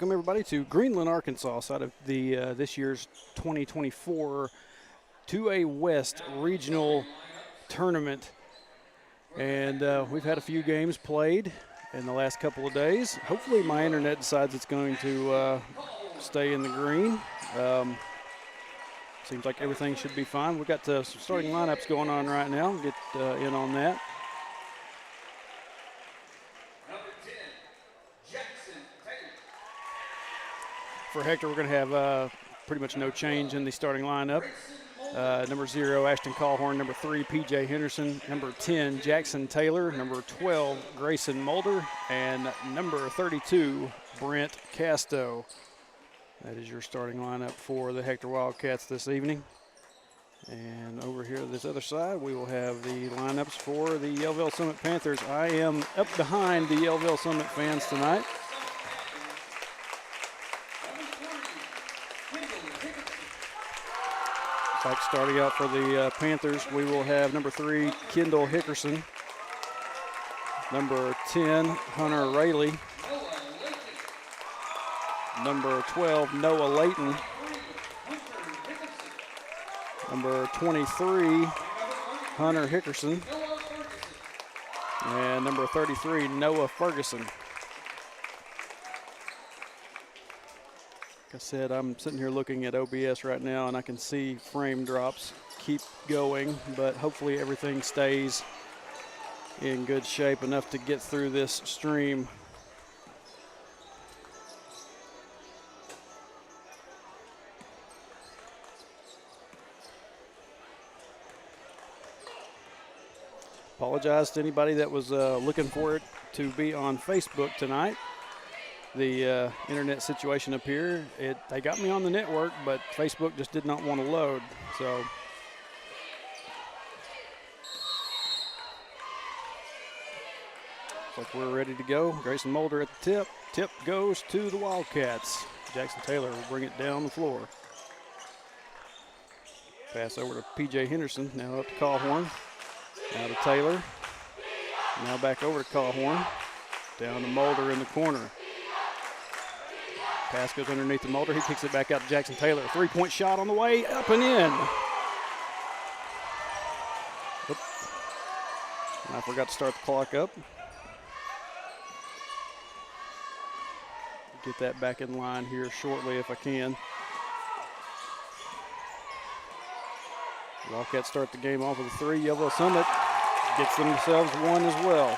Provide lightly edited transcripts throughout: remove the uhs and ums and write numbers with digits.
welcome everybody to Greenland, Arkansas, side of the this year's 2024 2A West Regional Tournament. And we've had a few games played in the last couple of days. Hopefully my internet decides it's going to stay in the green. Seems like everything should be fine. We've got some starting lineups going on right now. We'll get in on that. For Hector, we're going to have pretty much no change in the starting lineup. Number 0, Ashton Callhorn. Number 3, P.J. Henderson. Number 10, Jackson Taylor. Number 12, Grayson Mulder. And number 32, Brent Casto. That is your starting lineup for the Hector Wildcats this evening. And over here on this other side, we will have the lineups for the Yellville-Summit Panthers. I am up behind the Yellville-Summit fans tonight. Like starting out for the Panthers, we will have number 3, Kendall Hickerson. Number 10, Hunter Rayleigh. Number 12, Noah Layton. Number 23, Hunter Hickerson. And number 33, Noah Ferguson. Like I said, I'm sitting here looking at OBS right now, and I can see frame drops keep going, but hopefully everything stays in good shape enough to get through this stream. Apologize to anybody that was looking for it to be on Facebook tonight. The internet situation up here, they got me on the network, but Facebook just did not want to load. So looks like we're ready to go. Grayson Mulder at the tip. Tip goes to the Wildcats. Jackson Taylor will bring it down the floor. Pass over to P.J. Henderson. Now up to Callhorn. Now to Taylor. Now back over to Callhorn. Down to Mulder in the corner. Pass goes underneath the Mulder. He kicks it back out to Jackson Taylor. Three-point shot on the way, up and in. Oop. And I forgot to start the clock up. Get that back in line here shortly if I can. Wildcats start the game off with a 3. Yellville-Summit gets themselves one as well.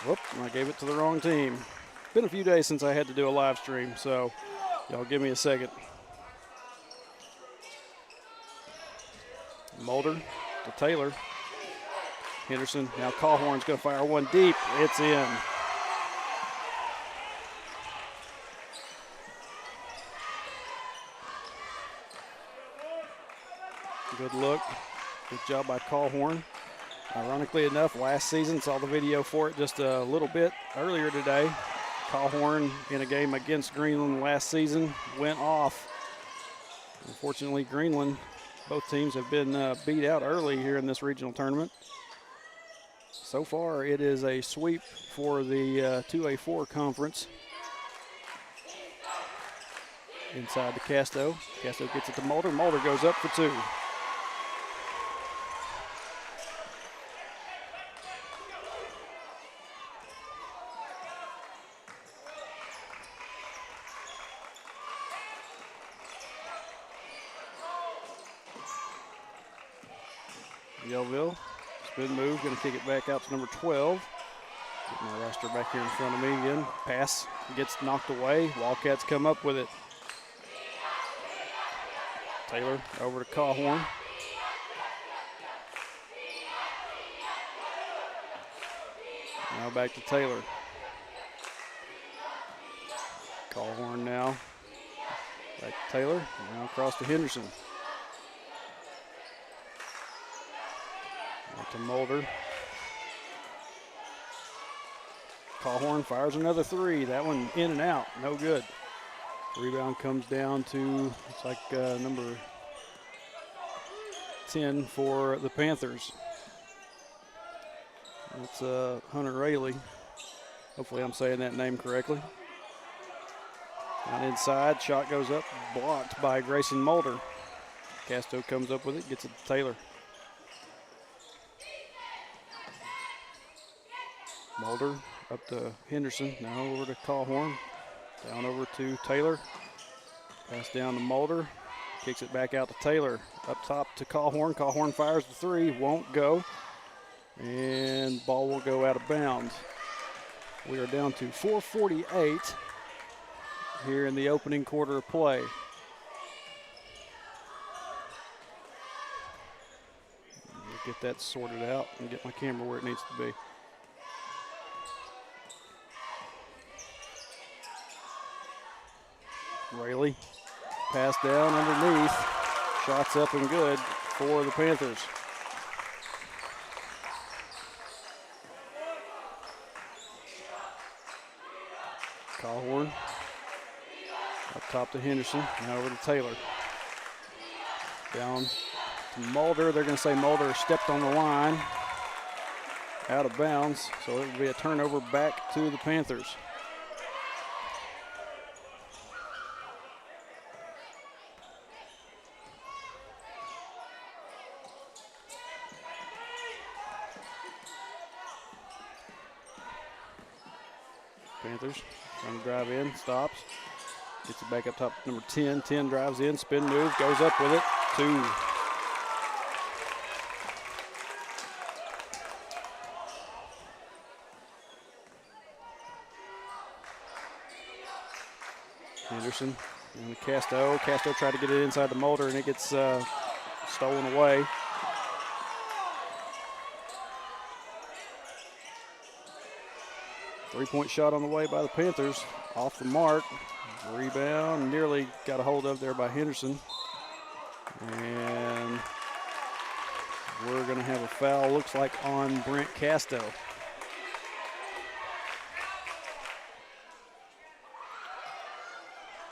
Whoop, I gave it to the wrong team. Been a few days since I had to do a live stream, so y'all give me a second. Mulder to Taylor. Henderson, now Callhorn's going to fire one deep. It's in. Good look. Good job by Callhorn. Ironically enough, last season, saw the video for it just a little bit earlier today. Callhorn in a game against Greenland last season went off. Unfortunately, Greenland, both teams have been beat out early here in this regional tournament. So far, it is a sweep for the 2A4 conference. Inside to Casto. Casto gets it to Mulder. Mulder goes up for 2. Yellville, spin move, going to kick it back out to number 12. Get my roster back here in front of me again. Pass gets knocked away. Wildcats come up with it. Taylor over to Callhorn. Now back to Taylor. Callhorn now. Back to Taylor. Now across to Henderson. To Mulder. Callhorn fires another 3. That one in and out. No good. Rebound comes down to, looks like number 10 for the Panthers. It's Hunter Rayleigh. Hopefully I'm saying that name correctly. Down inside, shot goes up, blocked by Grayson Mulder. Casto comes up with it, gets it to Taylor. Mulder up to Henderson, now over to Callhorn. Down over to Taylor. Pass down to Mulder. Kicks it back out to Taylor. Up top to Callhorn. Callhorn fires the three, won't go. And ball will go out of bounds. We are down to 4:48 here in the opening quarter of play. Get that sorted out and get my camera where it needs to be. Rayleigh, pass down underneath. Shots up and good for the Panthers. Callhorn up top to Henderson, now over to Taylor. Down to Mulder. They're going to say Mulder stepped on the line, out of bounds, so it will be a turnover back to the Panthers. Panthers trying to drive in, stops, gets it back up top to number 10. 10 drives in, spin move, goes up with it, 2. Henderson and Casto. Casto tried to get it inside the Mulder and it gets stolen away. Three-point shot on the way by the Panthers. Off the mark. Rebound. Nearly got a hold of there by Henderson. And we're going to have a foul, looks like, on Brent Casto.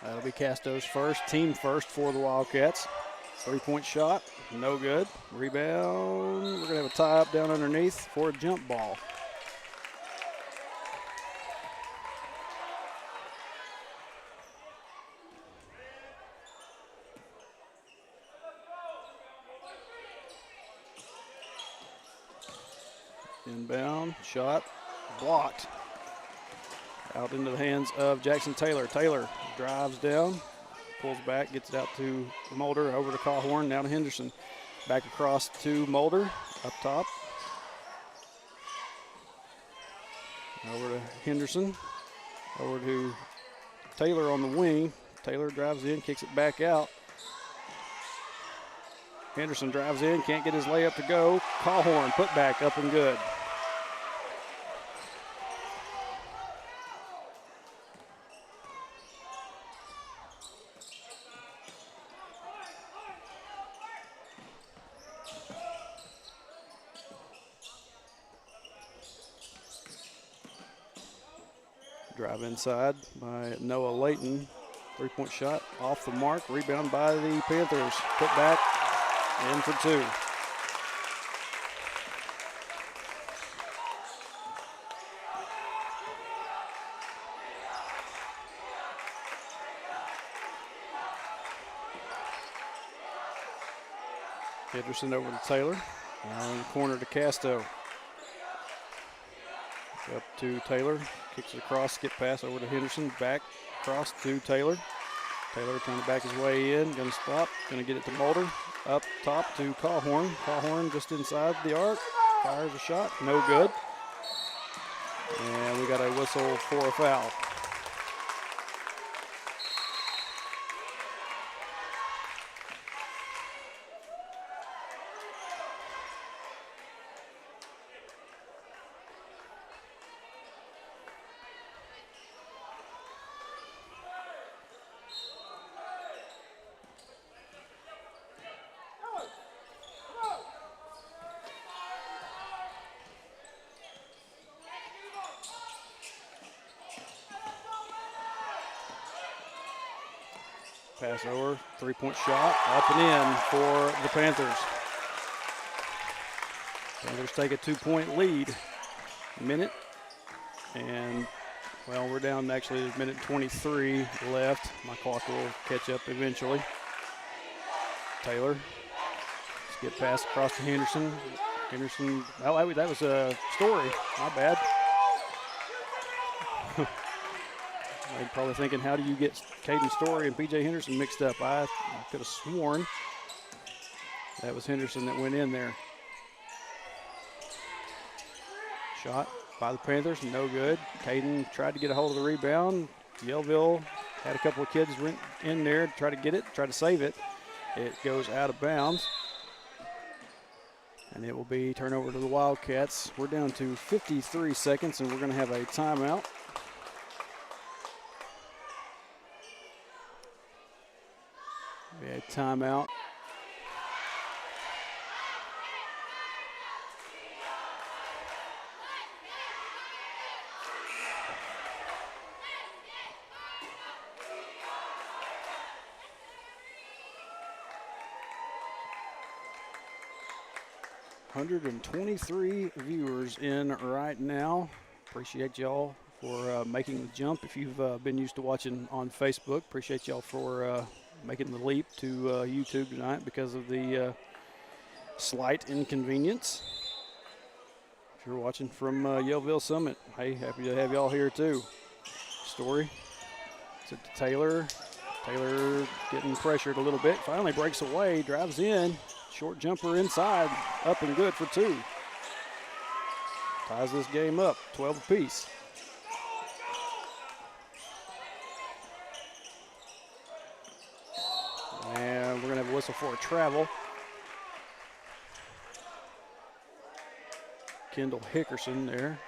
That'll be Casto's first, team first for the Wildcats. Three-point shot, no good. Rebound. We're going to have a tie-up down underneath for a jump ball. Inbound, shot, blocked. Out into the hands of Jackson Taylor. Taylor drives down, pulls back, gets it out to Mulder, over to Callhorn, now to Henderson. Back across to Mulder, up top. Over to Henderson, over to Taylor on the wing. Taylor drives in, kicks it back out. Henderson drives in, can't get his layup to go. Callhorn, put back, up and good. Drive inside by Noah Layton. Three-point shot off the mark. Rebound by the Panthers. Put back in for 2. Henderson over to Taylor. Now in the corner to Casto. Up to Taylor, kicks it across, skip pass over to Henderson, back across to Taylor. Taylor trying to back his way in, going to stop, going to get it to Mulder. Up top to Callhorn. Callhorn just inside the arc, fires a shot, no good. And we got a whistle for a foul. Pass over, three-point shot, up and in for the Panthers. Panthers take a 2-point lead. Minute and Well, we're down actually a minute 23 left. My clock will catch up eventually. Taylor, let's get pass across to Henderson. Henderson, oh, that was a Story. My bad. I'm probably thinking, how do you get Caden Story and PJ Henderson mixed up? I could have sworn that was Henderson that went in there. Shot by the Panthers, no good. Caden tried to get a hold of the rebound. Yellville had a couple of kids in there to try to get it, try to save it. It goes out of bounds. And it will be turnover to the Wildcats. We're down to 53 seconds, and we're going to have a timeout. We had timeout. $123 viewers in right now. Appreciate y'all for making the jump. If you've been used to watching on Facebook, appreciate y'all for making the leap to YouTube tonight because of the slight inconvenience. If you're watching from Yellville-Summit, hey, happy to have y'all here too. Story. It's to Taylor. Taylor getting pressured a little bit. Finally breaks away, drives in. Short jumper inside, up and good for 2. Ties this game up, 12 apiece. And we're going to have a whistle for a travel. Kendall Hickerson there.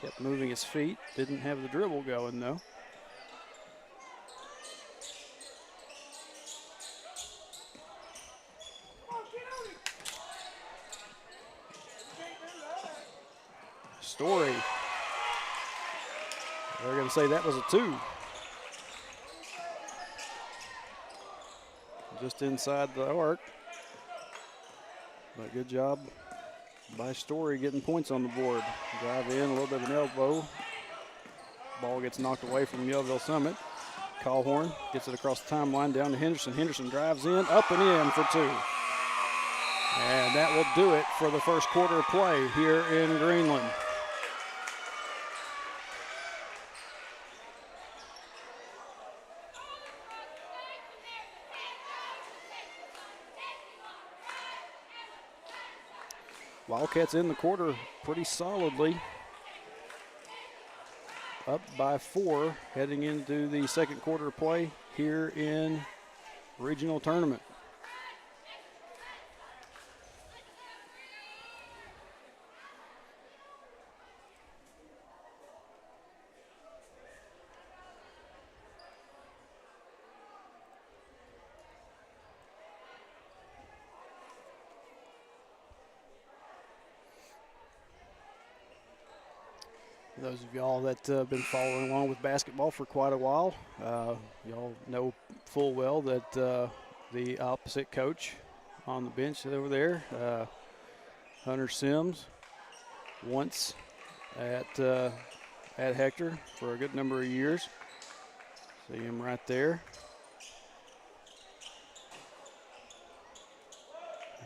Kept moving his feet, didn't have the dribble going though. Story. They're going to say that was a 2. Just inside the arc. But good job by Story getting points on the board. Drive in, a little bit of an elbow. Ball gets knocked away from Yellville-Summit. Callhorn gets it across the timeline down to Henderson. Henderson drives in, up and in for 2. And that will do it for the first quarter of play here in Greenland. Wildcats in the quarter pretty solidly. Up by 4 heading into the second quarter of play here in regional tournament. Those of y'all that have been following along with basketball for quite a while, y'all know full well that the opposite coach on the bench over there, Hunter Sims, once at Hector for a good number of years. See him right there.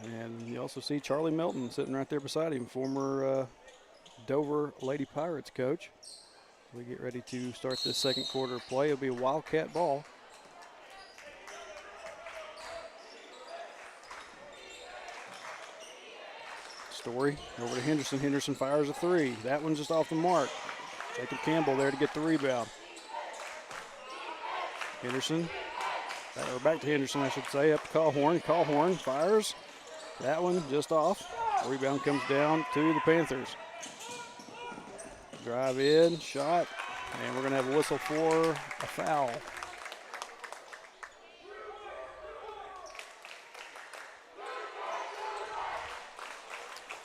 And you also see Charlie Melton sitting right there beside him, former Dover Lady Pirates coach. We get ready to start this second quarter of play. It'll be a Wildcat ball. Story over to Henderson. Henderson fires a 3. That one's just off the mark. Jacob Campbell there to get the rebound. Henderson, or back to Henderson, I should say, up to Callhorn. Callhorn fires. That one just off. Rebound comes down to the Panthers. Drive in, shot, and we're going to have a whistle for a foul.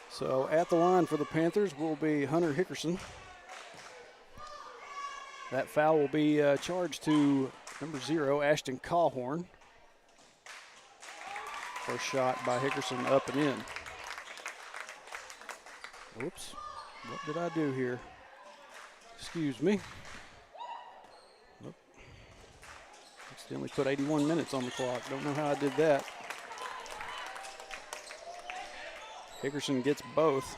So at the line for the Panthers will be Hunter Hickerson. That foul will be charged to number 0, Ashton Callhorn. First shot by Hickerson up and in. Oops, what did I do here? Excuse me. Accidentally put 81 minutes on the clock. Don't know how I did that. Hickerson gets both.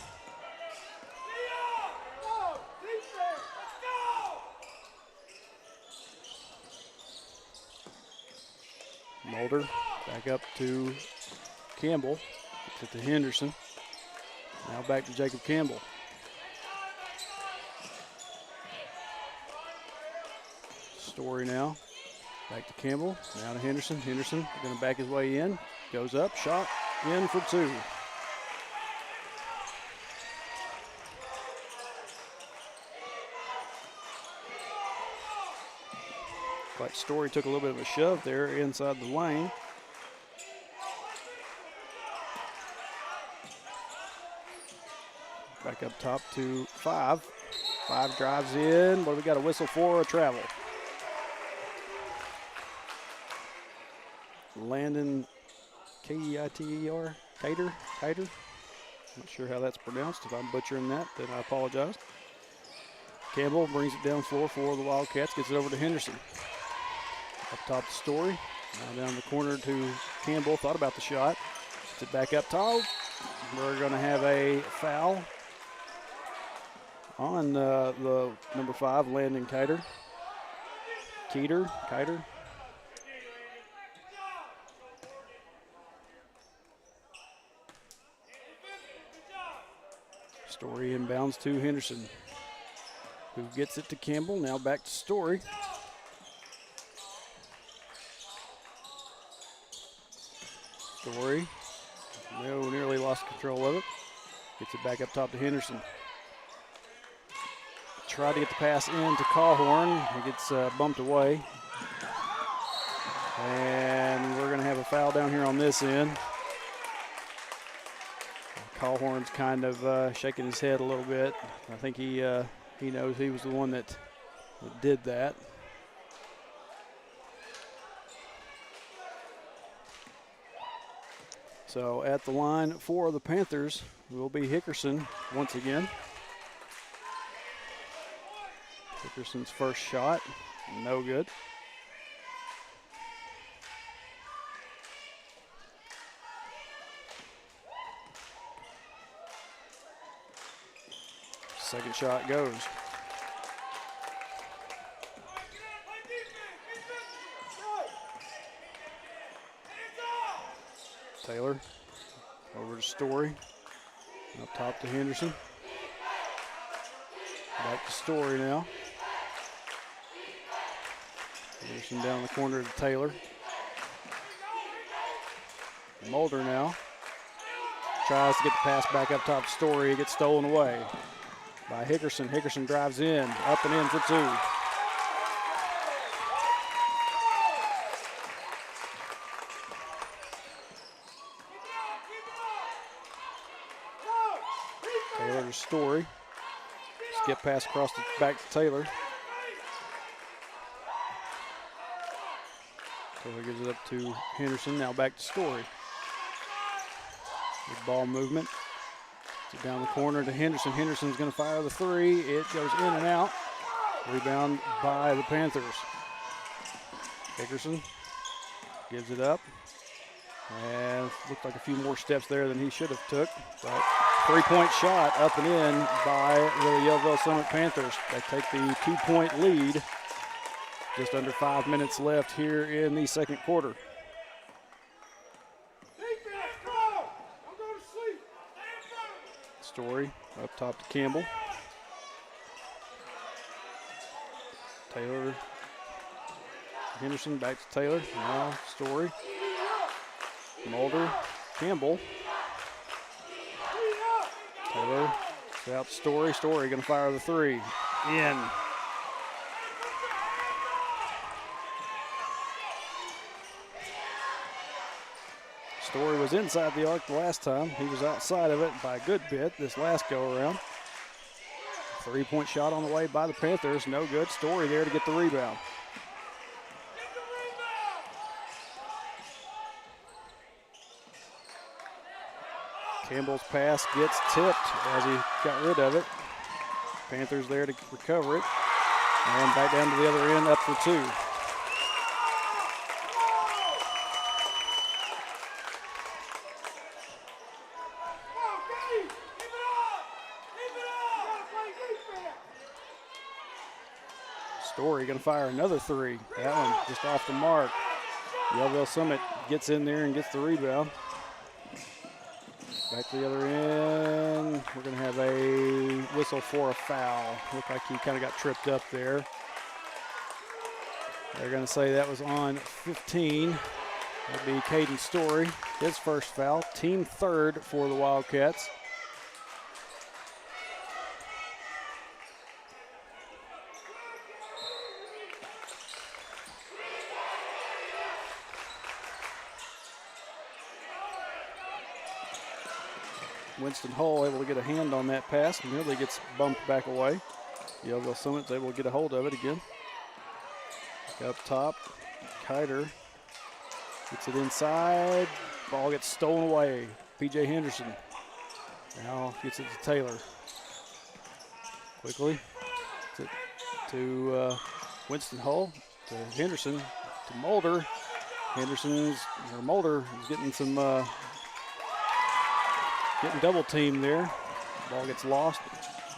Mulder back up to Campbell. Gets it to Henderson. Now back to Jacob Campbell. Story now. Back to Campbell. Now to Henderson. Henderson going to back his way in. Goes up. Shot in for two. Like Story took a little bit of a shove there inside the lane. Back up top to Five. Five drives in. What do we got? A whistle for? A travel. Landon Keiter. Keiter. Not sure how that's pronounced. If I'm butchering that, then I apologize. Campbell brings it down floor for the Wildcats. Gets it over to Henderson. Up top to Story. Now down the corner to Campbell. Thought about the shot. Gets it back up top. We're going to have a foul on the number 5, Landon Keiter. Keiter. Story inbounds to Henderson, who gets it to Campbell. Now back to Story. Story, nearly lost control of it. Gets it back up top to Henderson. Tried to get the pass in to Callhorn. He gets bumped away. And we're going to have a foul down here on this end. Callhorn's kind of shaking his head a little bit. I think he knows he was the one that did that. So at the line for the Panthers will be Hickerson once again. Hickerson's first shot, no good. Second shot goes. Taylor over to Story. Up top to Henderson. Back to Story now. Henderson down the corner to Taylor. Mulder now tries to get the pass back up top to Story. It gets stolen away by Hickerson. Hickerson drives in, up and in for two. Taylor to Story. Skip pass across the back to Taylor. Taylor gives it up to Henderson. Now back to Story. Good ball movement. It's down the corner to Henderson. Henderson's going to fire the three. It goes in and out. Rebound by the Panthers. Hickerson gives it up. And looked like a few more steps there than he should have took. But three-point shot up and in by the Yellville-Summit Panthers. They take the 2-point lead. Just under 5 minutes left here in the second quarter. Story up top to Campbell. Taylor, Henderson back to Taylor. Now Story. Mulder, Campbell. Taylor out to Story. Story going to fire the three. In. Story was inside the arc the last time. He was outside of it by a good bit this last go-around. Three-point shot on the way by the Panthers. No good. Story there to get the rebound. Campbell's pass gets tipped as he got rid of it. Panthers there to recover it. And back down to the other end, up for 2. Story going to fire another 3. That one just off the mark. Yellville-Summit gets in there and gets the rebound. Back to the other end. We're going to have a whistle for a foul. Looked like he kind of got tripped up there. They're going to say that was on 15. That'd be Caden Story. His first foul. Team 3rd for the Wildcats. Winston Hull able to get a hand on that pass, nearly gets bumped back away. Yellville-Summit's able to get a hold of it again. Up top, Kiter gets it inside. Ball gets stolen away. P.J. Henderson now gets it to Taylor. Quickly to Winston Hull, to Henderson, to Mulder. Mulder is getting some getting double teamed there. Ball gets lost.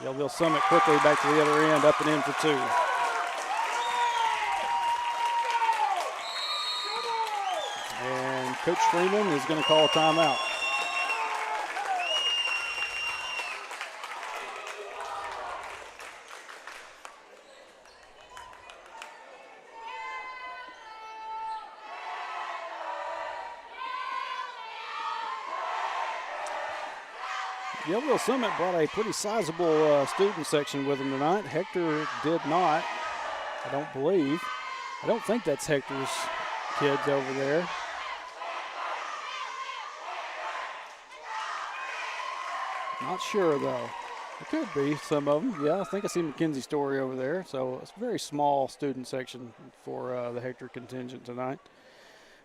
Yellville-Summit quickly back to the other end, up and in for 2. And Coach Freeman is going to call a timeout. Yellville-Summit brought a pretty sizable student section with them tonight. Hector did not, I don't believe. I don't think that's Hector's kids over there. Not sure, though. It could be some of them. Yeah, I think I see Mackenzie Story over there. So it's a very small student section for the Hector contingent tonight.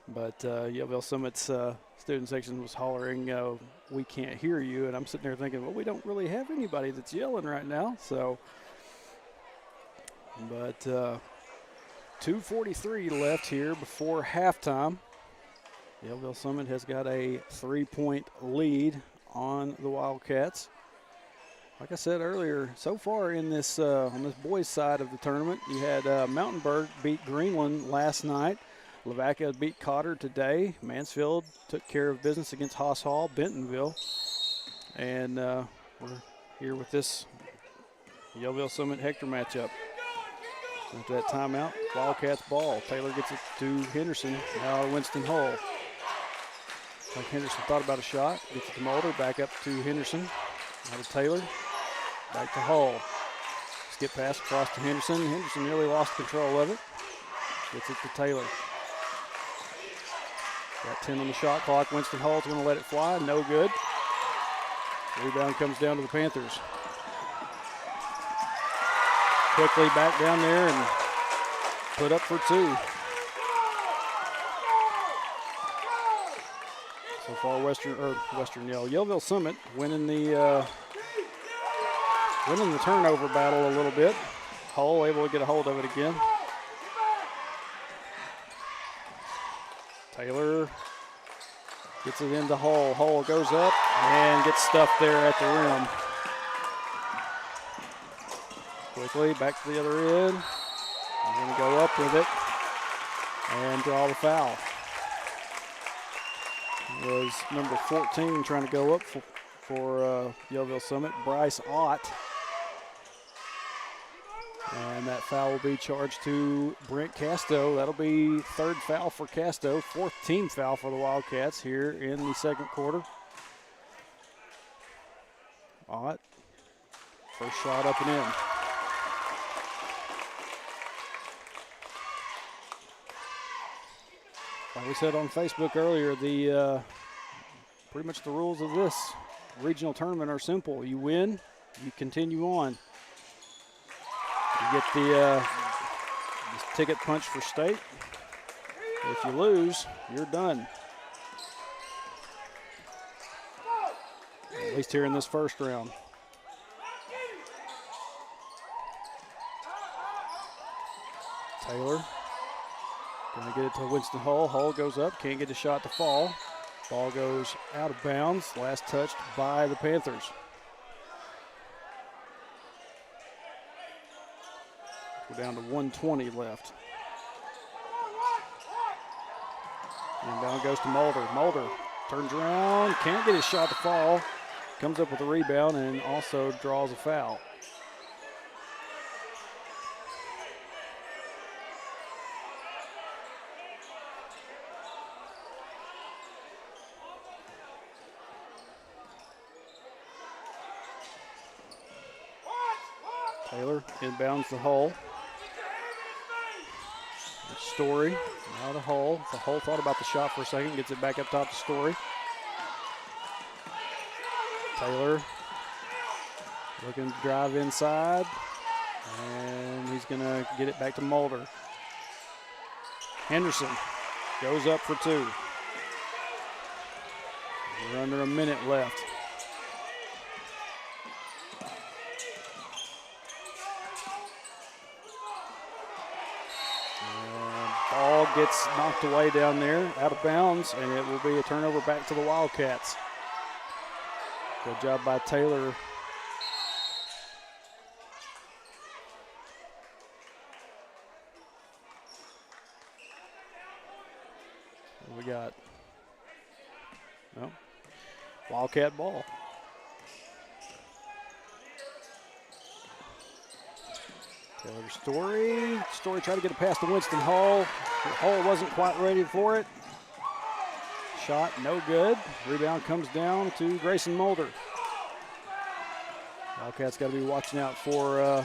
But Yellville-Summit's student section was hollering, "We can't hear you." And I'm sitting there thinking, well, we don't really have anybody that's yelling right now. So, but 2:43 left here before halftime. Yellville-Summit has got a 3-point lead on the Wildcats. Like I said earlier, so far in this on this boys' side of the tournament, you had Mountainburg beat Greenland last night. Lavaca beat Cotter today. Mansfield took care of business against Haas Hall, Bentonville. And we're here with this Yellville-Summit Hector matchup. After that timeout, Wildcats ball. Taylor gets it to Henderson. Now to Winston Hull. Like Henderson thought about a shot. Gets it to Mulder. Back up to Henderson. Now to Taylor. Back to Hull. Skip pass across to Henderson. Henderson nearly lost control of it. Gets it to Taylor. Got 10 on the shot clock. Winston Hull's going to let it fly. No good. Rebound comes down to the Panthers. Quickly back down there and put up for 2. So far, Yellville-Summit winning the turnover battle a little bit. Hull able to get a hold of it again. Taylor gets it into Hull. Hull goes up and gets stuffed there at the rim. Quickly back to the other end. I'm going to go up with it and draw the foul. It was number 14 trying to go up for Yellville-Summit, Bryce Ott. And that foul will be charged to Brent Casto. That'll be 3rd foul for Casto, 4th team foul for the Wildcats here in the 2nd quarter. Ott, first shot up and in. Like we said on Facebook earlier, pretty much the rules of this regional tournament are simple. You win, you continue on. You get the ticket punch for state. If you lose, you're done. At least here in this first round. Taylor going to get it to Winston Hull. Hull goes up, can't get the shot to fall. Ball goes out of bounds. Last touched by the Panthers. We're down to 1:20 left. Inbound goes to Mulder. Mulder turns around, can't get his shot to fall. Comes up with a rebound and also draws a foul. Taylor inbounds the Hull. Story, now the Hull. The Hull thought about the shot for a second, gets it back up top to Story. Taylor looking to drive inside, and he's going to get it back to Mulder. Henderson goes up for two. We're under a minute left. Ball gets knocked away down there, out of bounds, and it will be a turnover back to the Wildcats. Good job by Taylor. What we got? No. Wildcat ball. Taylor Story. Story tried to get it past to Winston Hull. Hull wasn't quite ready for it. Shot no good. Rebound comes down to Grayson Mulder. Wildcats got to be watching out for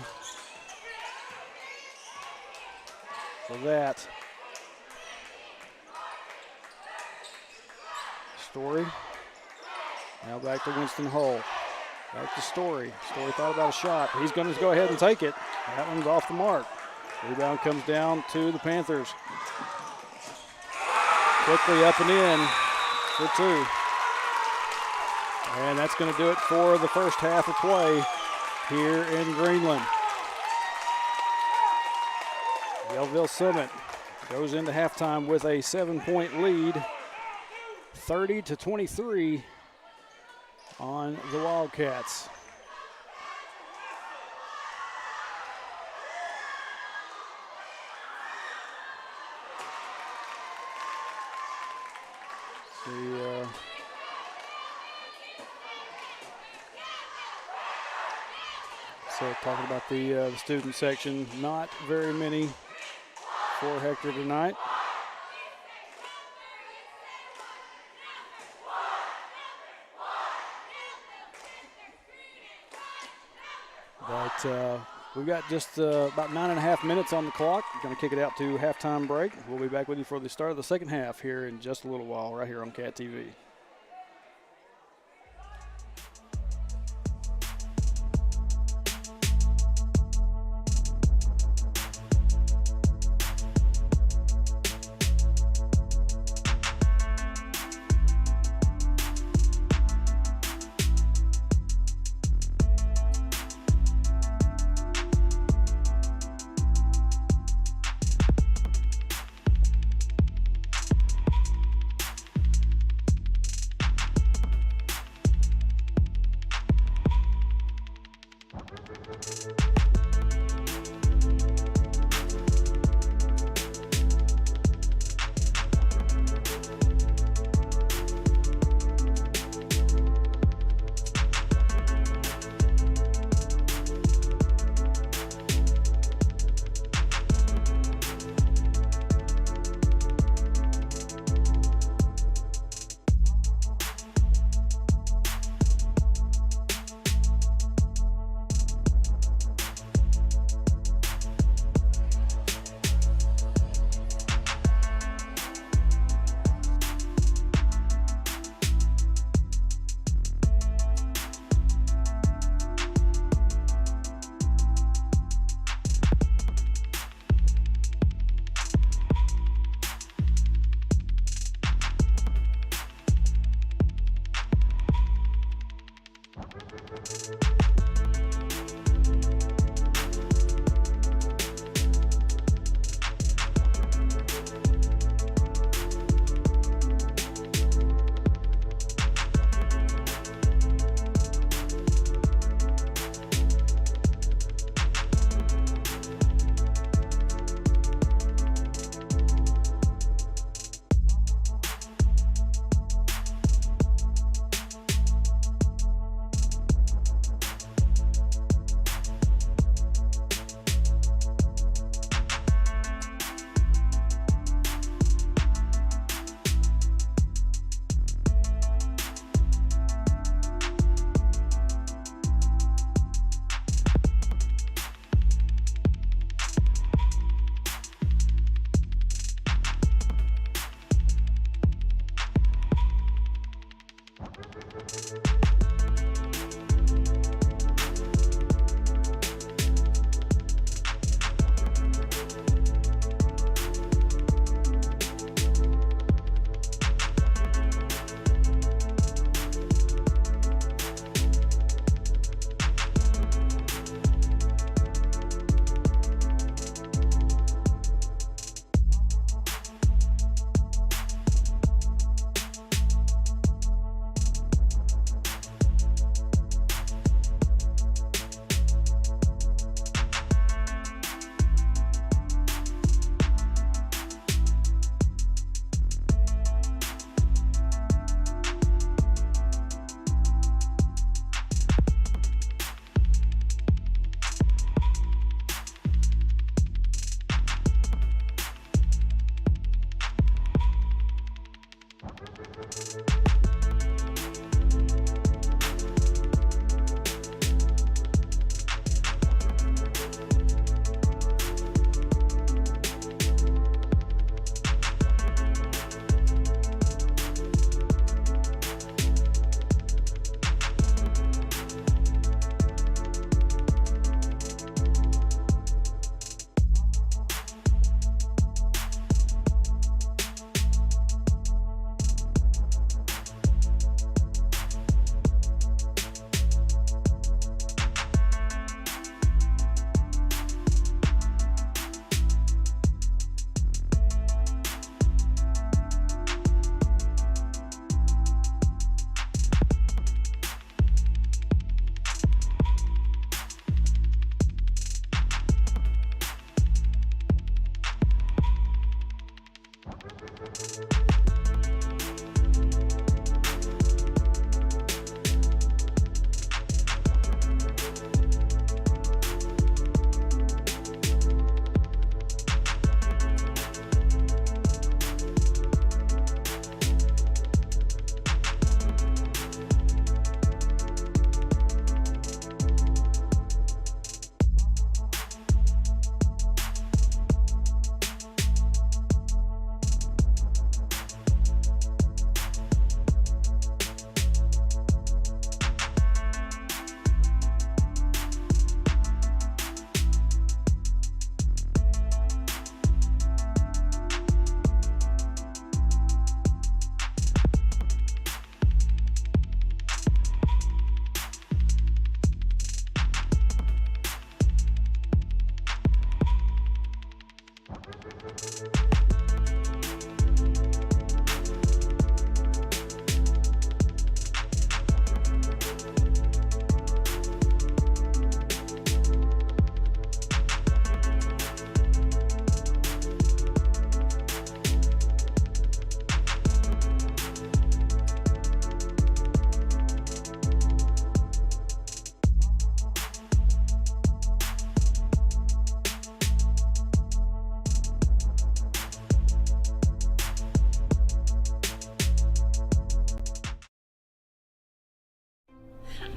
that. Story. Now back to Winston Hull. Back to Story. Story thought about a shot. He's going to go ahead and take it. That one's off the mark. Rebound comes down to the Panthers. Quickly up and in for two. And that's going to do it for the first half of play here in Greenland. Yellville-Summit goes into halftime with a 7-point lead, 30-23 on the Wildcats. So talking about the student section, not very many for Hector tonight. But we've got just about 9.5 minutes on the clock. Going to kick it out to halftime break. We'll be back with you for the start of the second half here in just a little while, right here on Cat TV.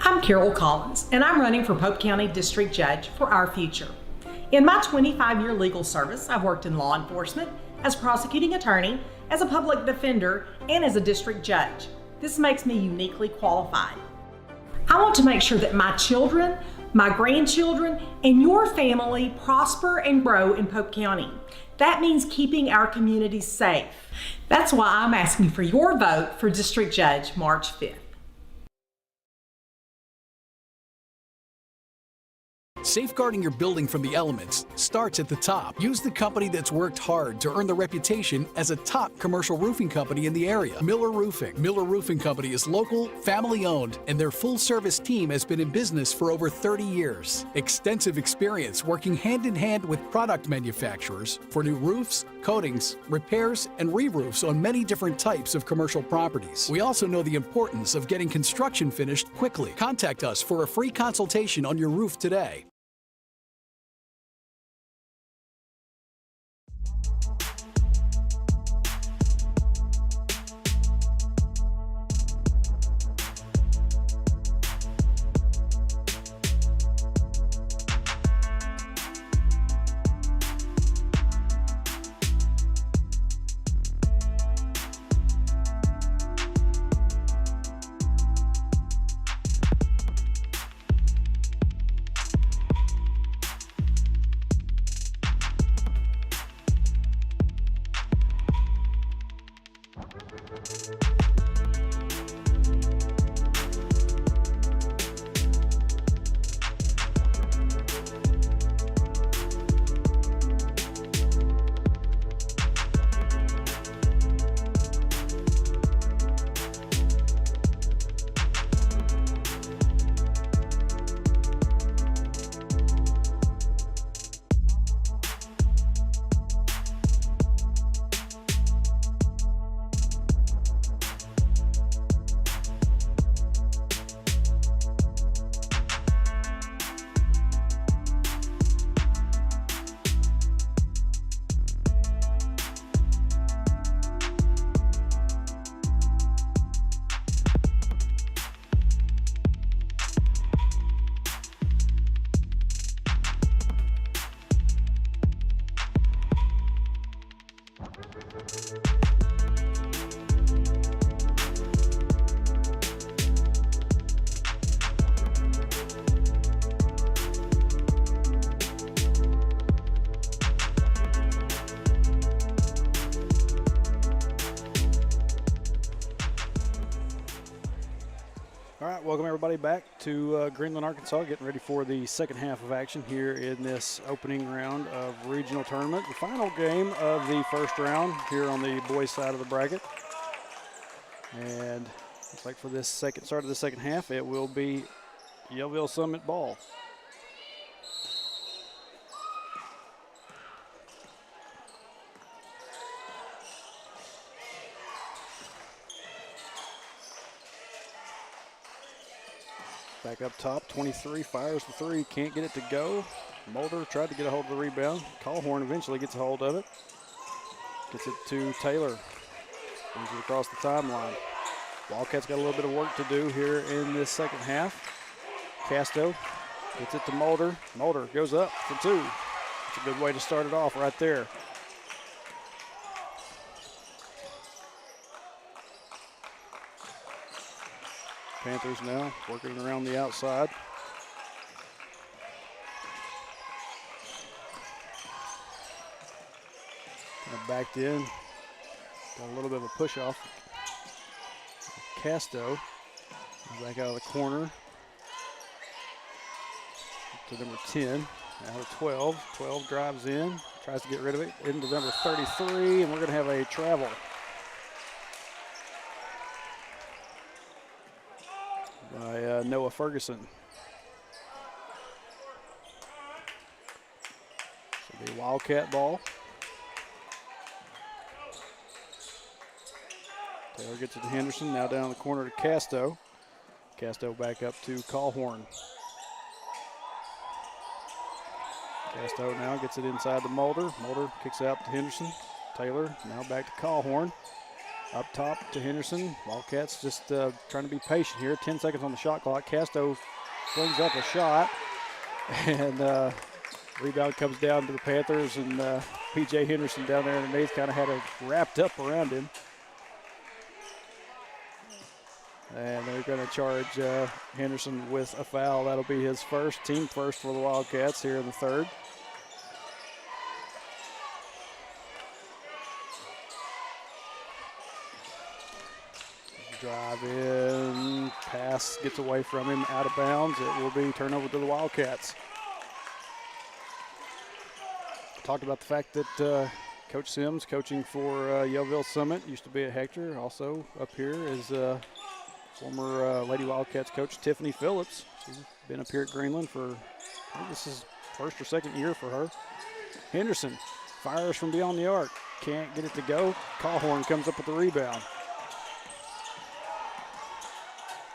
I'm Carol Collins, and I'm running for Pope County District Judge for our future. In my 25-year legal service, I've worked in law enforcement, as prosecuting attorney, as a public defender, and as a district judge. This makes me uniquely qualified. I want to make sure that my children, my grandchildren, and your family prosper and grow in Pope County. That means keeping our communities safe. That's why I'm asking for your vote for District Judge March 5th. Safeguarding your building from the elements starts at the top. Use the company that's worked hard to earn the reputation as a top commercial roofing company in the area, Miller Roofing. Miller Roofing Company is local, family-owned, and their full-service team has been in business for over 30 years. Extensive experience working hand-in-hand with product manufacturers for new roofs, coatings, repairs, and re-roofs on many different types of commercial properties. We also know the importance of getting construction finished quickly. Contact us for a free consultation on your roof today. All right, welcome everybody back to Greenland, Arkansas, getting ready for the second half of action here in this opening round of regional tournament. The final game of the first round here on the boys' side of the bracket. And looks like for this start of the second half, it will be Yellville-Summit ball. Back up top, 23, fires the three, can't get it to go. Mulder tried to get a hold of the rebound. Callhorn eventually gets a hold of it. Gets it to Taylor. Brings it across the timeline. Wildcats got a little bit of work to do here in this second half. Casto gets it to Mulder. Mulder goes up for two. It's a good way to start it off right there. Panthers now working around the outside. Kind of backed in. Got a little bit of a push off. Casto back out of the corner to number 10. Now to 12. 12 drives in, tries to get rid of it into number 33, and we're going to have a travel. By Noah Ferguson. So the Wildcat ball. Taylor gets it to Henderson, now down the corner to Casto. Casto back up to Callhorn. Casto now gets it inside to Mulder. Mulder kicks out to Henderson. Taylor now back to Callhorn. Up top to Henderson. Wildcats just trying to be patient here. 10 seconds on the shot clock. Casto flings up a shot. And rebound comes down to the Panthers. And P.J. Henderson down there underneath kind of had it wrapped up around him. And they're going to charge Henderson with a foul. That'll be his first, team first for the Wildcats here in the third. Drive in, pass gets away from him, out of bounds. It will be turnover to the Wildcats. Talked about the fact that Coach Sims, coaching for Yellville-Summit, used to be at Hector. Also up here is former Lady Wildcats coach Tiffany Phillips. She's been up here at Greenland for, I think this is first or second year for her. Henderson fires from beyond the arc. Can't get it to go. Callhorn comes up with the rebound.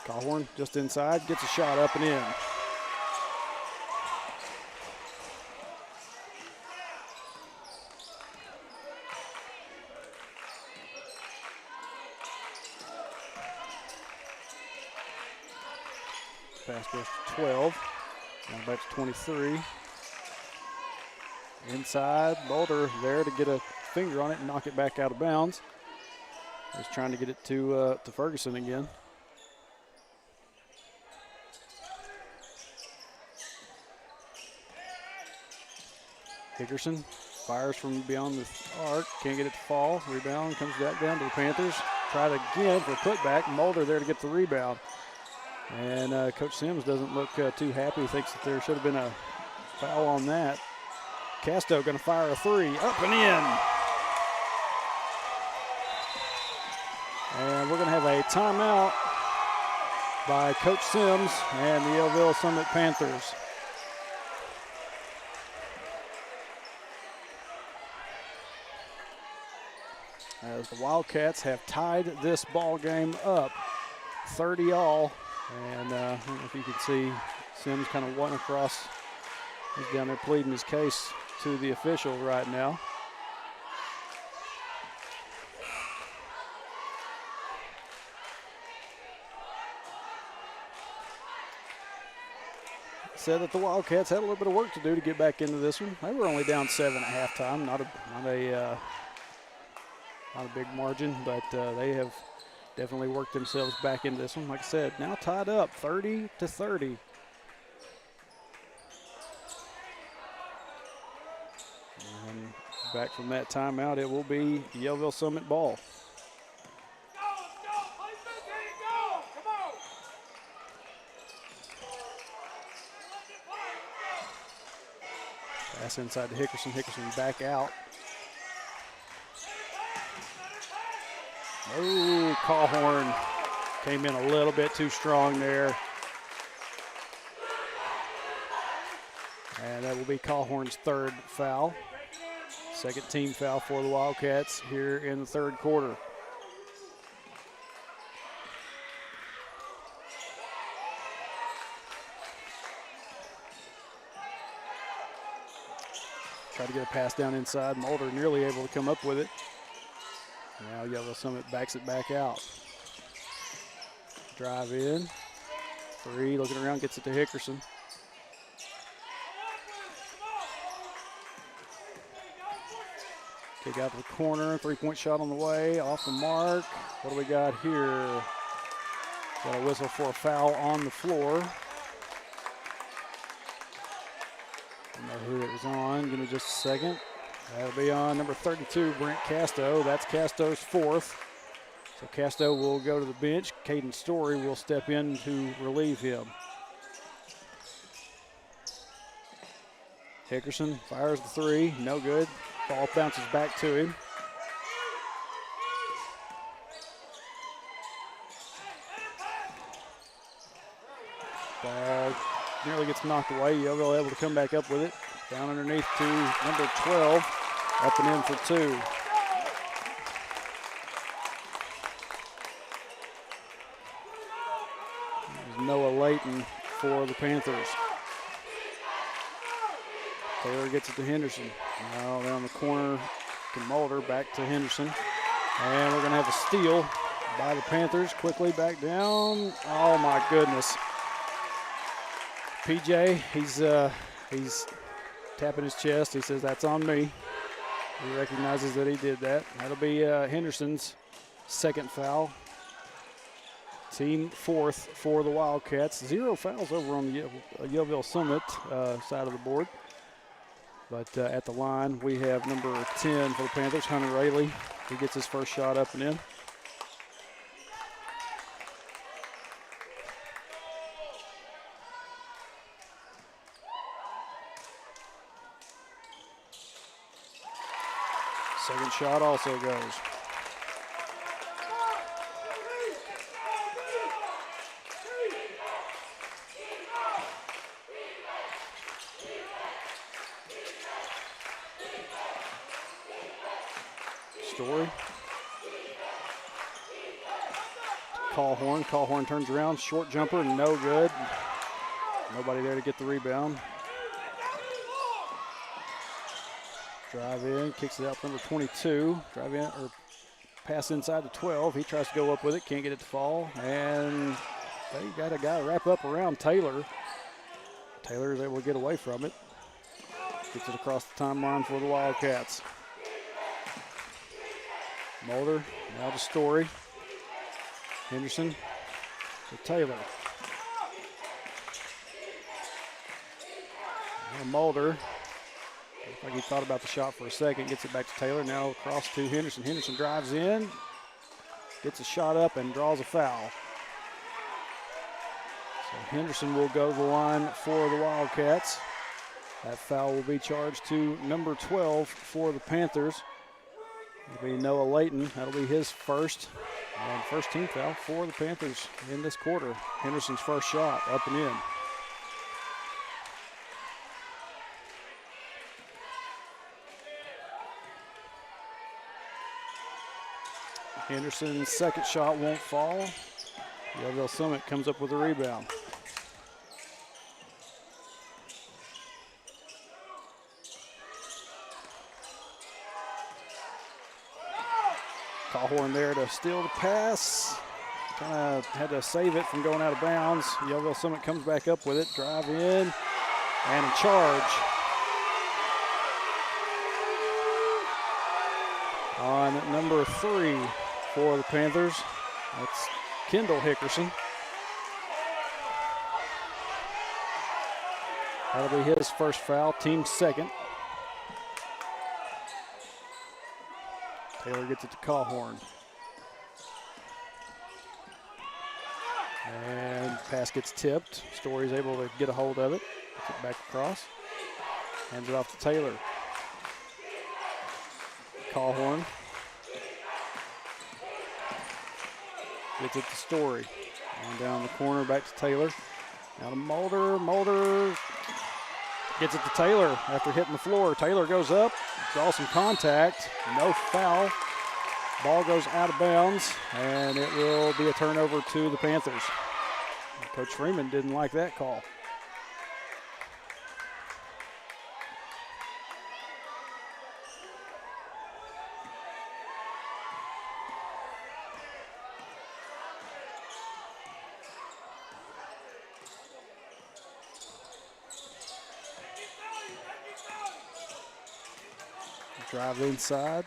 Callhorn just inside, gets a shot up and in. Pass goes to 12. Now back to 23. Inside, Mulder there to get a finger on it and knock it back out of bounds. Just trying to get it to Ferguson again. Hickerson fires from beyond the arc, can't get it to fall. Rebound comes back down to the Panthers. Tried again for a putback. Mulder there to get the rebound. And Coach Sims doesn't look too happy. He thinks that there should have been a foul on that. Casto going to fire a three, up and in. And we're going to have a timeout by Coach Sims and the Yellville-Summit Panthers. As the Wildcats have tied this ball game up 30 all. And I don't know if you can see Sims kind of wanting across. He's down there pleading his case to the official right now. Said that the Wildcats had a little bit of work to do to get back into this one. They were only down 7 at halftime, not a big margin, but they have definitely worked themselves back into this one. Like I said, now tied up 30-30. And back from that timeout, it will be Yellville-Summit ball. Pass inside to Hickerson. Hickerson back out. Oh, Callhorn came in a little bit too strong there. And that will be Callhorn's third foul. Second team foul for the Wildcats here in the third quarter. Try to get a pass down inside. Mulder nearly able to come up with it. Now Yellville-Summit backs it back out. Drive in. 3, looking around, gets it to Hickerson. Kick out to the corner, 3-point shot on the way, off the mark. What do we got here? Got a whistle for a foul on the floor. Don't know who it was on, give me just a second. That'll be on number 32, Brent Casto. That's Casto's 4th. So Casto will go to the bench. Caden Story will step in to relieve him. Hickerson fires the 3, no good. Ball bounces back to him. Ball nearly gets knocked away. Yellville able to come back up with it. Down underneath to number 12. Up and in for 2. There's Noah Layton for the Panthers. Taylor gets it to Henderson. Now down the corner to Mulder, back to Henderson. And we're going to have a steal by the Panthers. Quickly back down. Oh my goodness. PJ, he's tapping his chest. He says, that's on me. He recognizes that he did that. That'll be Henderson's 2nd foul. Team 4th for the Wildcats. 0 fouls over on the Yellville-Summit side of the board. But at the line, we have number 10 for the Panthers, Hunter Rayleigh. He gets his first shot up and in. Second shot also goes. Story. Callhorn. Callhorn turns around. Short jumper, no good. Nobody there to get the rebound. Drive in, kicks it out for number 22. Drive in, or pass inside the 12. He tries to go up with it, can't get it to fall. And they got a guy wrap up around Taylor. Taylor is able to get away from it. Gets it across the timeline for the Wildcats. Mulder, now to Story. Henderson to Taylor. Now Mulder. Looks like he thought about the shot for a second, gets it back to Taylor, now across to Henderson. Henderson drives in, gets a shot up and draws a foul. So Henderson will go to the line for the Wildcats. That foul will be charged to number 12 for the Panthers. It'll be Noah Layton, that'll be his first. And first team foul for the Panthers in this quarter. Henderson's first shot, up and in. Henderson's second shot won't fall. Yellville-Summit comes up with a rebound. Callhorn there to steal the pass. Kind of had to save it from going out of bounds. Yellville-Summit comes back up with it. Drive in and a charge. On number 3 for the Panthers, that's Kendall Hickerson. That'll be his first foul, team second. Taylor gets it to Callhorn. And pass gets tipped. Story's able to get a hold of it. Gets it back across. Hands it off to Taylor. Callhorn. Gets it to Story. And down the corner, back to Taylor. Now to Mulder. Mulder gets it to Taylor after hitting the floor. Taylor goes up, draws some contact. No foul. Ball goes out of bounds, and it will be a turnover to the Panthers. Coach Freeman didn't like that call. Drive inside.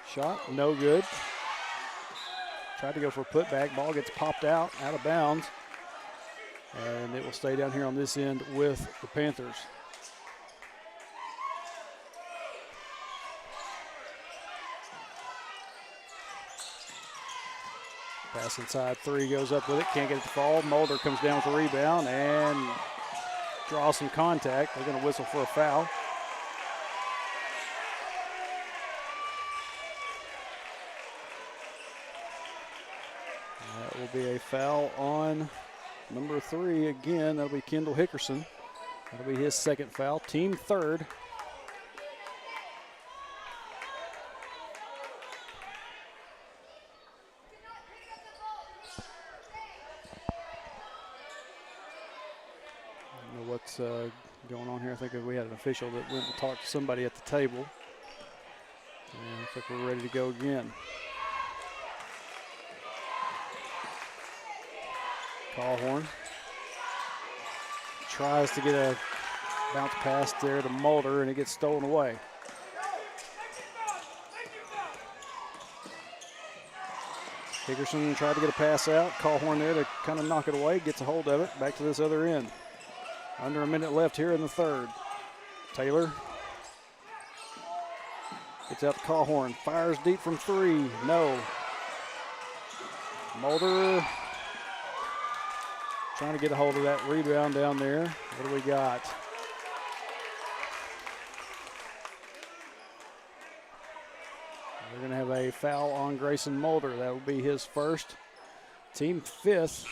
Shot, no good. Tried to go for a putback. Ball gets popped out of bounds. And it will stay down here on this end with the Panthers. Pass inside, 3 goes up with it. Can't get it to fall. Mulder comes down with the rebound and draws some contact. They're going to whistle for a foul. That will be a foul on number 3 again. That'll be Kendall Hickerson. That'll be his second foul. Team third. I don't know what's going on here. I think we had an official that went and talked to somebody at the table. And I think we're ready to go again. Callhorn tries to get a bounce pass there to Mulder, and it gets stolen away. Hickerson tried to get a pass out. Callhorn there to kind of knock it away, gets a hold of it. Back to this other end. Under a minute left here in the third. Taylor gets out to Callhorn, fires deep from 3, no. Mulder trying to get a hold of that rebound down there. What do we got? We're going to have a foul on Grayson Mulder. That will be his first. Team 5th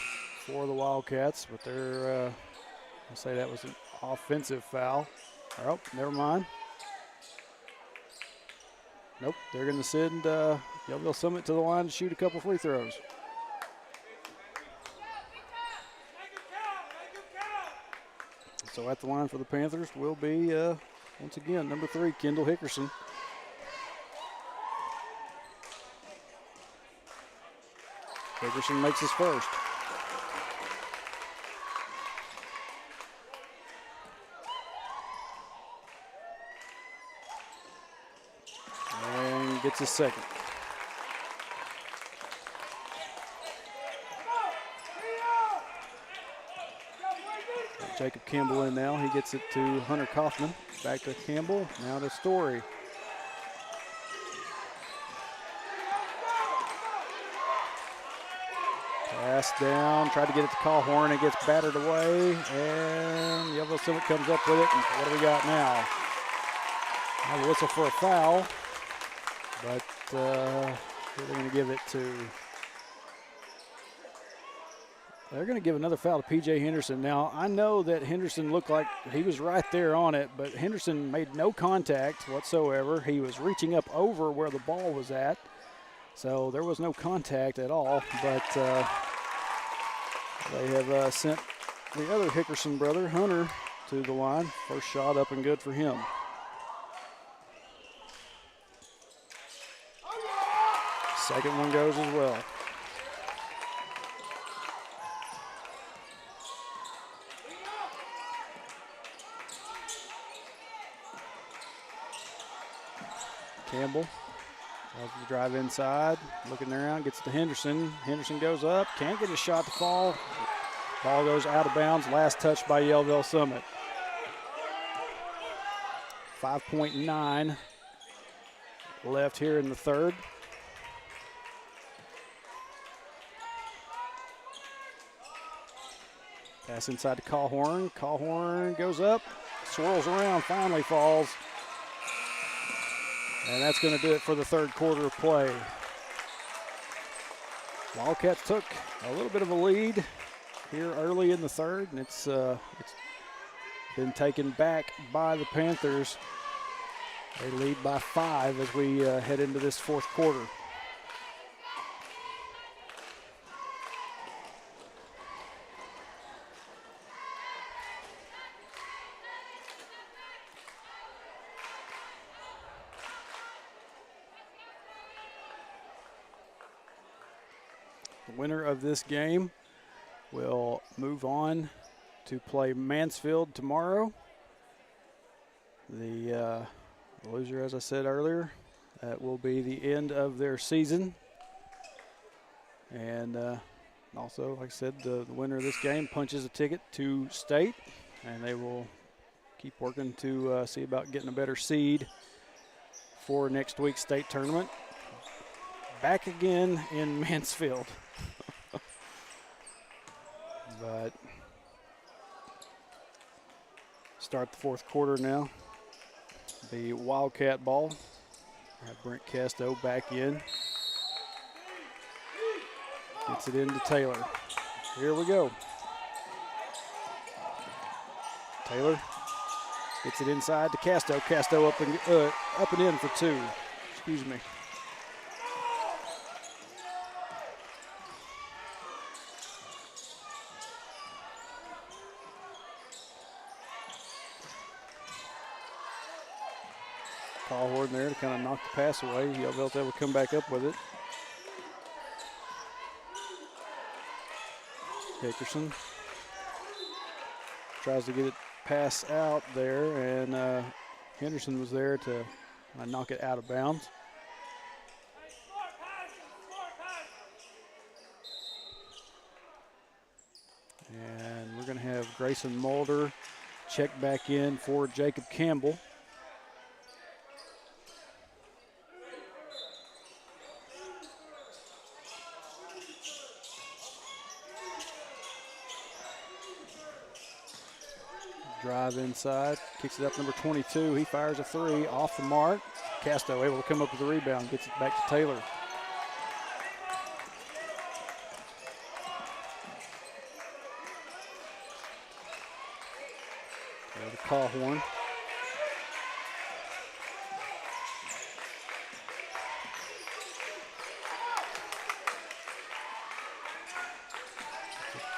for the Wildcats, but they're, I'll say that was an offensive foul. Oh, never mind. Nope, they're going to send Yellville-Summit to the line to shoot a couple free throws. So at the line for the Panthers will be, once again, number 3, Kendall Hickerson. Hickerson makes his first. And gets his second. Jacob Campbell in now. He gets it to Hunter Kaufman. Back to Campbell. Now to Story. Pass down. Tried to get it to Callhorn. It gets battered away. And Yellville-Summit comes up with it. And what do we got now? Now a whistle for a foul. But who are they going to give it to? They're going to give another foul to P.J. Henderson. Now, I know that Henderson looked like he was right there on it, but Henderson made no contact whatsoever. He was reaching up over where the ball was at, so there was no contact at all. But they have sent the other Hickerson brother, Hunter, to the line. First shot up and good for him. Second one goes as well. Campbell tries to drive inside, looking around, gets to Henderson. Henderson goes up, can't get a shot to fall. Ball goes out of bounds, last touch by Yellville-Summit. 5.9 left here in the third. Pass inside to Callhorn. Callhorn goes up, swirls around, finally falls. And that's going to do it for the third quarter of play. Wildcats took a little bit of a lead here early in the third, and it's been taken back by the Panthers. They lead by 5 as we head into this fourth quarter. The winner of this game will move on to play Mansfield tomorrow. The Loser, as I said earlier, that will be the end of their season. And also, like I said, the winner of this game punches a ticket to state, and they will keep working to see about getting a better seed for next week's state tournament. Back again in Mansfield. But start the fourth quarter now. The Wildcat ball. Have Brent Casto back in. Gets it into Taylor. Here we go. Taylor gets it inside to Casto. Casto up and in for two. Excuse me. Callhorn there to kind of knock the pass away. Yellville able to come back up with it. Hickerson tries to get it pass out there, and Henderson was there to knock it out of bounds. And we're going to have Grayson Mulder check back in for Jacob Campbell. Drive inside, kicks it up number 22. He fires a three off the mark. Casto able to come up with the rebound, gets it back to Taylor. There's the Callhorn.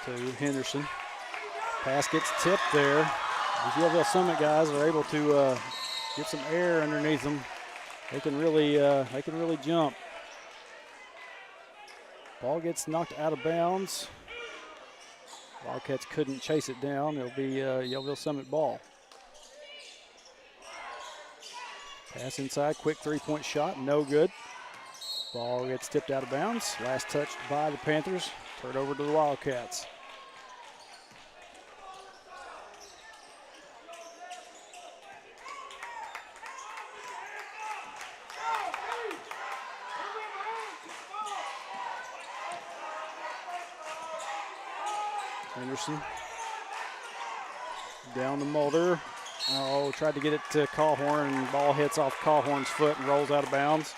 To Henderson. Pass gets tipped there. These Yellville-Summit guys are able to get some air underneath them. They can really jump. Ball gets knocked out of bounds. Wildcats couldn't chase it down. It'll be Yellville-Summit ball. Pass inside, quick three-point shot, no good. Ball gets tipped out of bounds. Last touched by the Panthers. Turned over to the Wildcats. Henderson down to Mulder. Oh, tried to get it to Callhorn, and ball hits off Callhorn's foot and rolls out of bounds.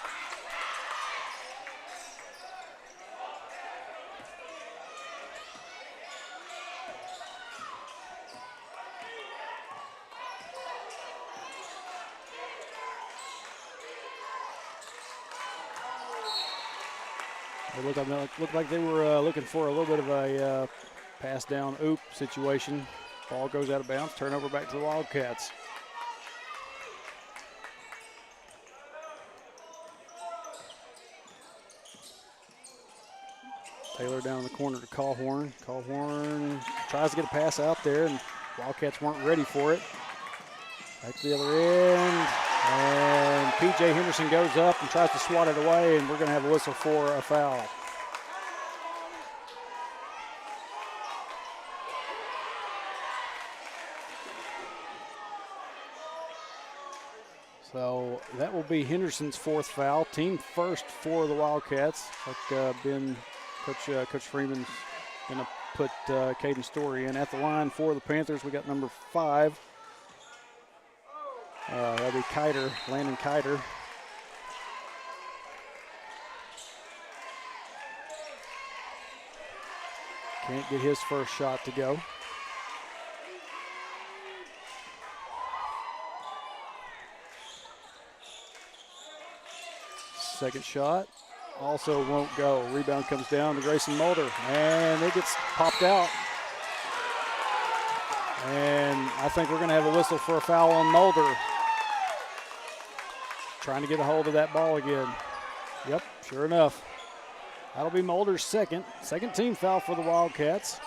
It looked like they were looking for a little bit of a pass down oop situation. Ball goes out of bounds. Turnover back to the Wildcats. Taylor down in the corner to Callhorn. Callhorn tries to get a pass out there, and Wildcats weren't ready for it. Back to the other end. And P.J. Henderson goes up and tries to swat it away, and we're going to have a whistle for a foul. So that will be Henderson's fourth foul, team first for the Wildcats. Like Coach Freeman's going to put Caden Story in at the line for the Panthers. We got number 5. That'll be Kiter, Landon Kiter. Can't get his first shot to go. Second shot also won't go. Rebound comes down to Grayson Mulder, and it gets popped out. And I think we're going to have a whistle for a foul on Mulder. Trying to get a hold of that ball again. Yep, sure enough. That'll be Mulder's second team foul for the Wildcats.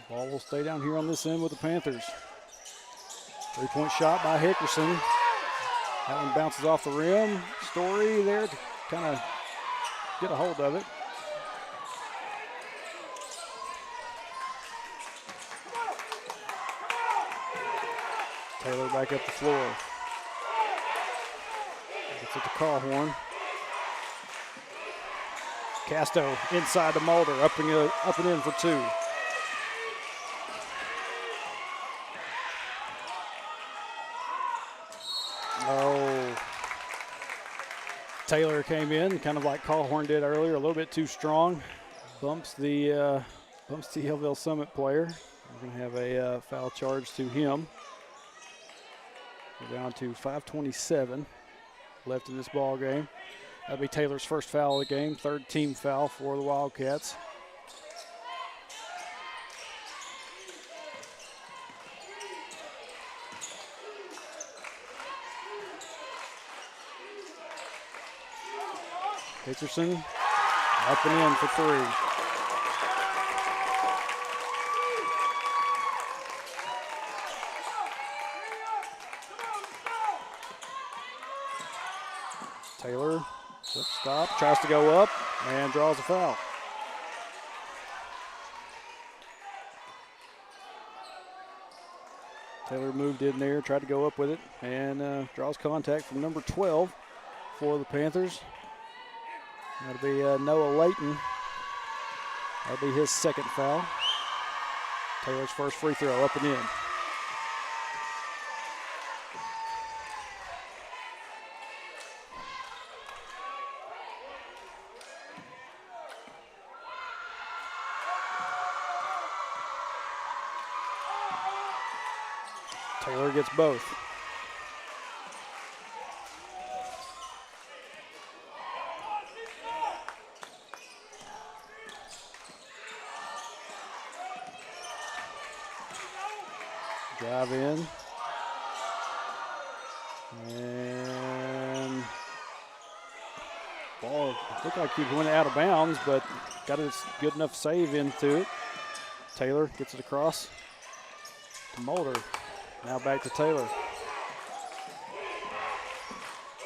Ball will stay down here on this end with the Panthers. Three-point shot by Hickerson. That one bounces off the rim. Story there to kind of get a hold of it. Taylor back up the floor. Gets it to Callhorn. Casto inside to Mulder, up and in for two. Oh. Taylor came in, kind of like Callhorn did earlier, a little bit too strong. Bumps the Yellville-Summit player. We're going to have a foul charge to him. We're down to 5:27 left in this ball game. That'll be Taylor's first foul of the game, third team foul for the Wildcats. Hickerson up and in for three. Taylor, slip stop, tries to go up and draws a foul. Taylor moved in there, tried to go up with it, and draws contact from number 12 for the Panthers. That'll be Noah Layton. That'll be his second foul. Taylor's first free throw, up and in. Taylor gets both. Drive in. And ball looked like he went out of bounds, but got a good enough save into it. Taylor gets it across to Mulder. Now back to Taylor.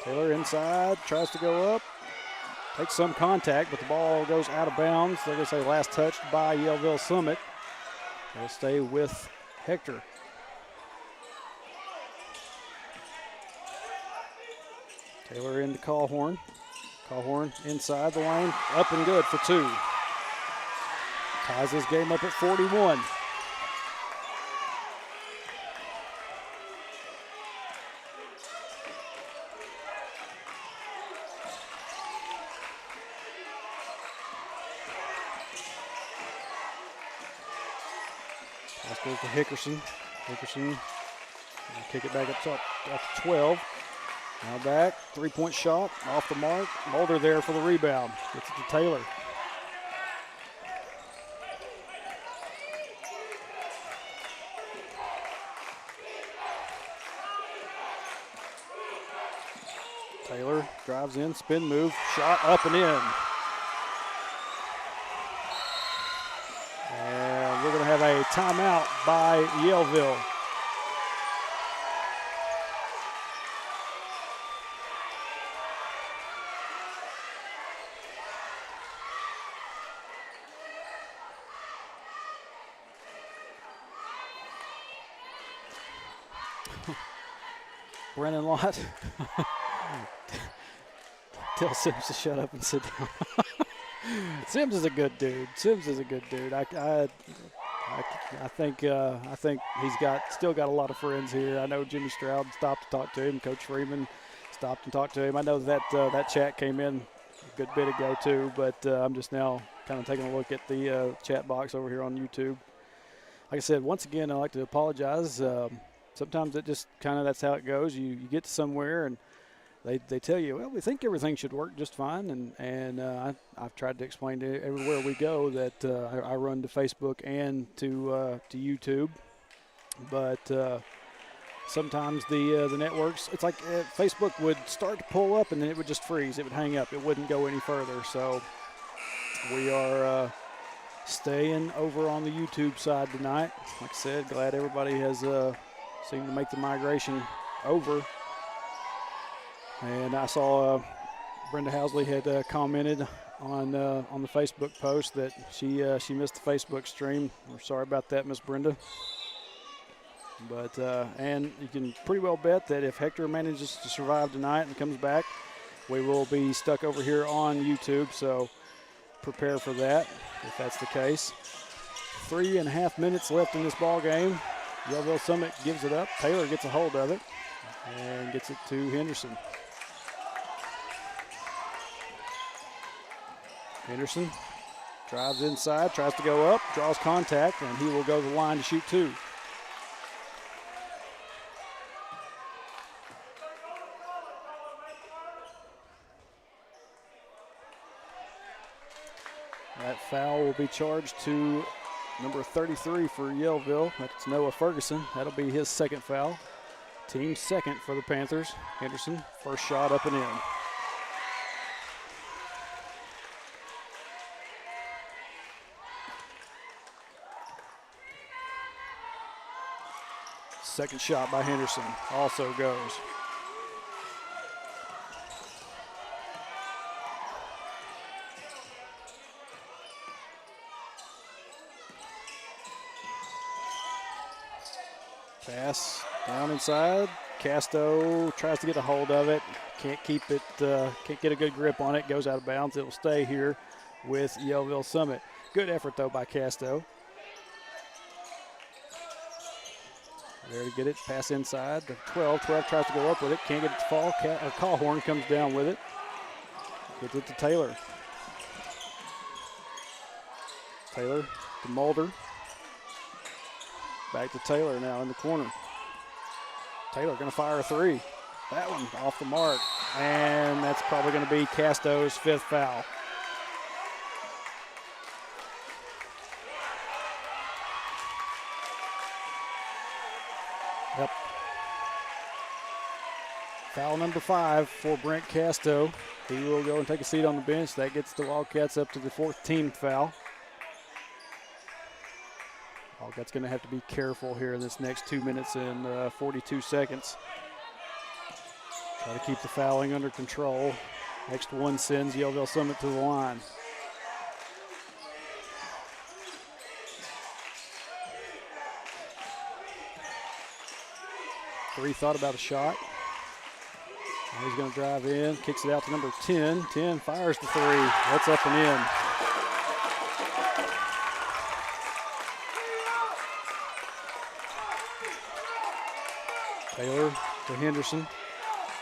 Taylor inside, tries to go up. Takes some contact, but the ball goes out of bounds. They're going to say last touched by Yellville-Summit. They'll stay with Hector. Taylor into Callhorn. Callhorn inside the lane, up and good for two. Ties this game up at 41. Pass goes to Hickerson. Hickerson will kick it back up to 12. Now back, three-point shot, off the mark. Mulder there for the rebound. Gets it to Taylor. Taylor drives in, spin move, shot up and in. And we're going to have a timeout by Yellville. Brennan Lott. Tell Sims to shut up and sit down. Sims is a good dude. Sims is a good dude. I think he's still got a lot of friends here. I know Jimmy Stroud stopped to talk to him. Coach Freeman stopped and talked to him. I know that chat came in a good bit ago too, but I'm just now kind of taking a look at the chat box over here on YouTube. Like I said, once again, I'd like to apologize. Sometimes it just kind of, that's how it goes. You get to somewhere and they tell you, well, we think everything should work just fine. And I've tried to explain to everywhere we go that I run to Facebook and to YouTube. But sometimes the networks, it's like Facebook would start to pull up and then it would just freeze. It would hang up. It wouldn't go any further. So we are staying over on the YouTube side tonight. Like I said, glad everybody has seem to make the migration over. And I saw Brenda Housley had commented on the Facebook post that she missed the Facebook stream. We're sorry about that, Miss Brenda. But and you can pretty well bet that if Hector manages to survive tonight and comes back, we will be stuck over here on YouTube. So prepare for that if that's the case. 3.5 minutes left in this ball game. Yellville-Summit gives it up. Taylor gets a hold of it and gets it to Henderson. Henderson drives inside, tries to go up, draws contact, and he will go to the line to shoot 2. That foul will be charged to number 33 for Yellville. That's Noah Ferguson. That'll be his second foul. Team second for the Panthers. Henderson, first shot up and in. Second shot by Henderson also goes. Pass down inside. Casto tries to get a hold of it. Can't keep it, can't get a good grip on it. Goes out of bounds. It'll stay here with Yellville-Summit. Good effort, though, by Casto. There to get it. Pass inside. The 12 tries to go up with it. Can't get it to fall. Callhorn comes down with it. Gets it to Taylor. Taylor to Mulder. Back to Taylor now in the corner. Taylor going to fire a 3. That one off the mark. And that's probably going to be Casto's 5th foul. Yep. Foul number 5 for Brent Casto. He will go and take a seat on the bench. That gets the Wildcats up to the 4th team foul. Wildcats going to have to be careful here in this next 2 minutes and 42 seconds. Try to keep the fouling under control. Next one sends Yellville-Summit to the line. Three thought about a shot. Now he's going to drive in, kicks it out to number 10. 10 fires the 3. That's up and in. Taylor to Henderson.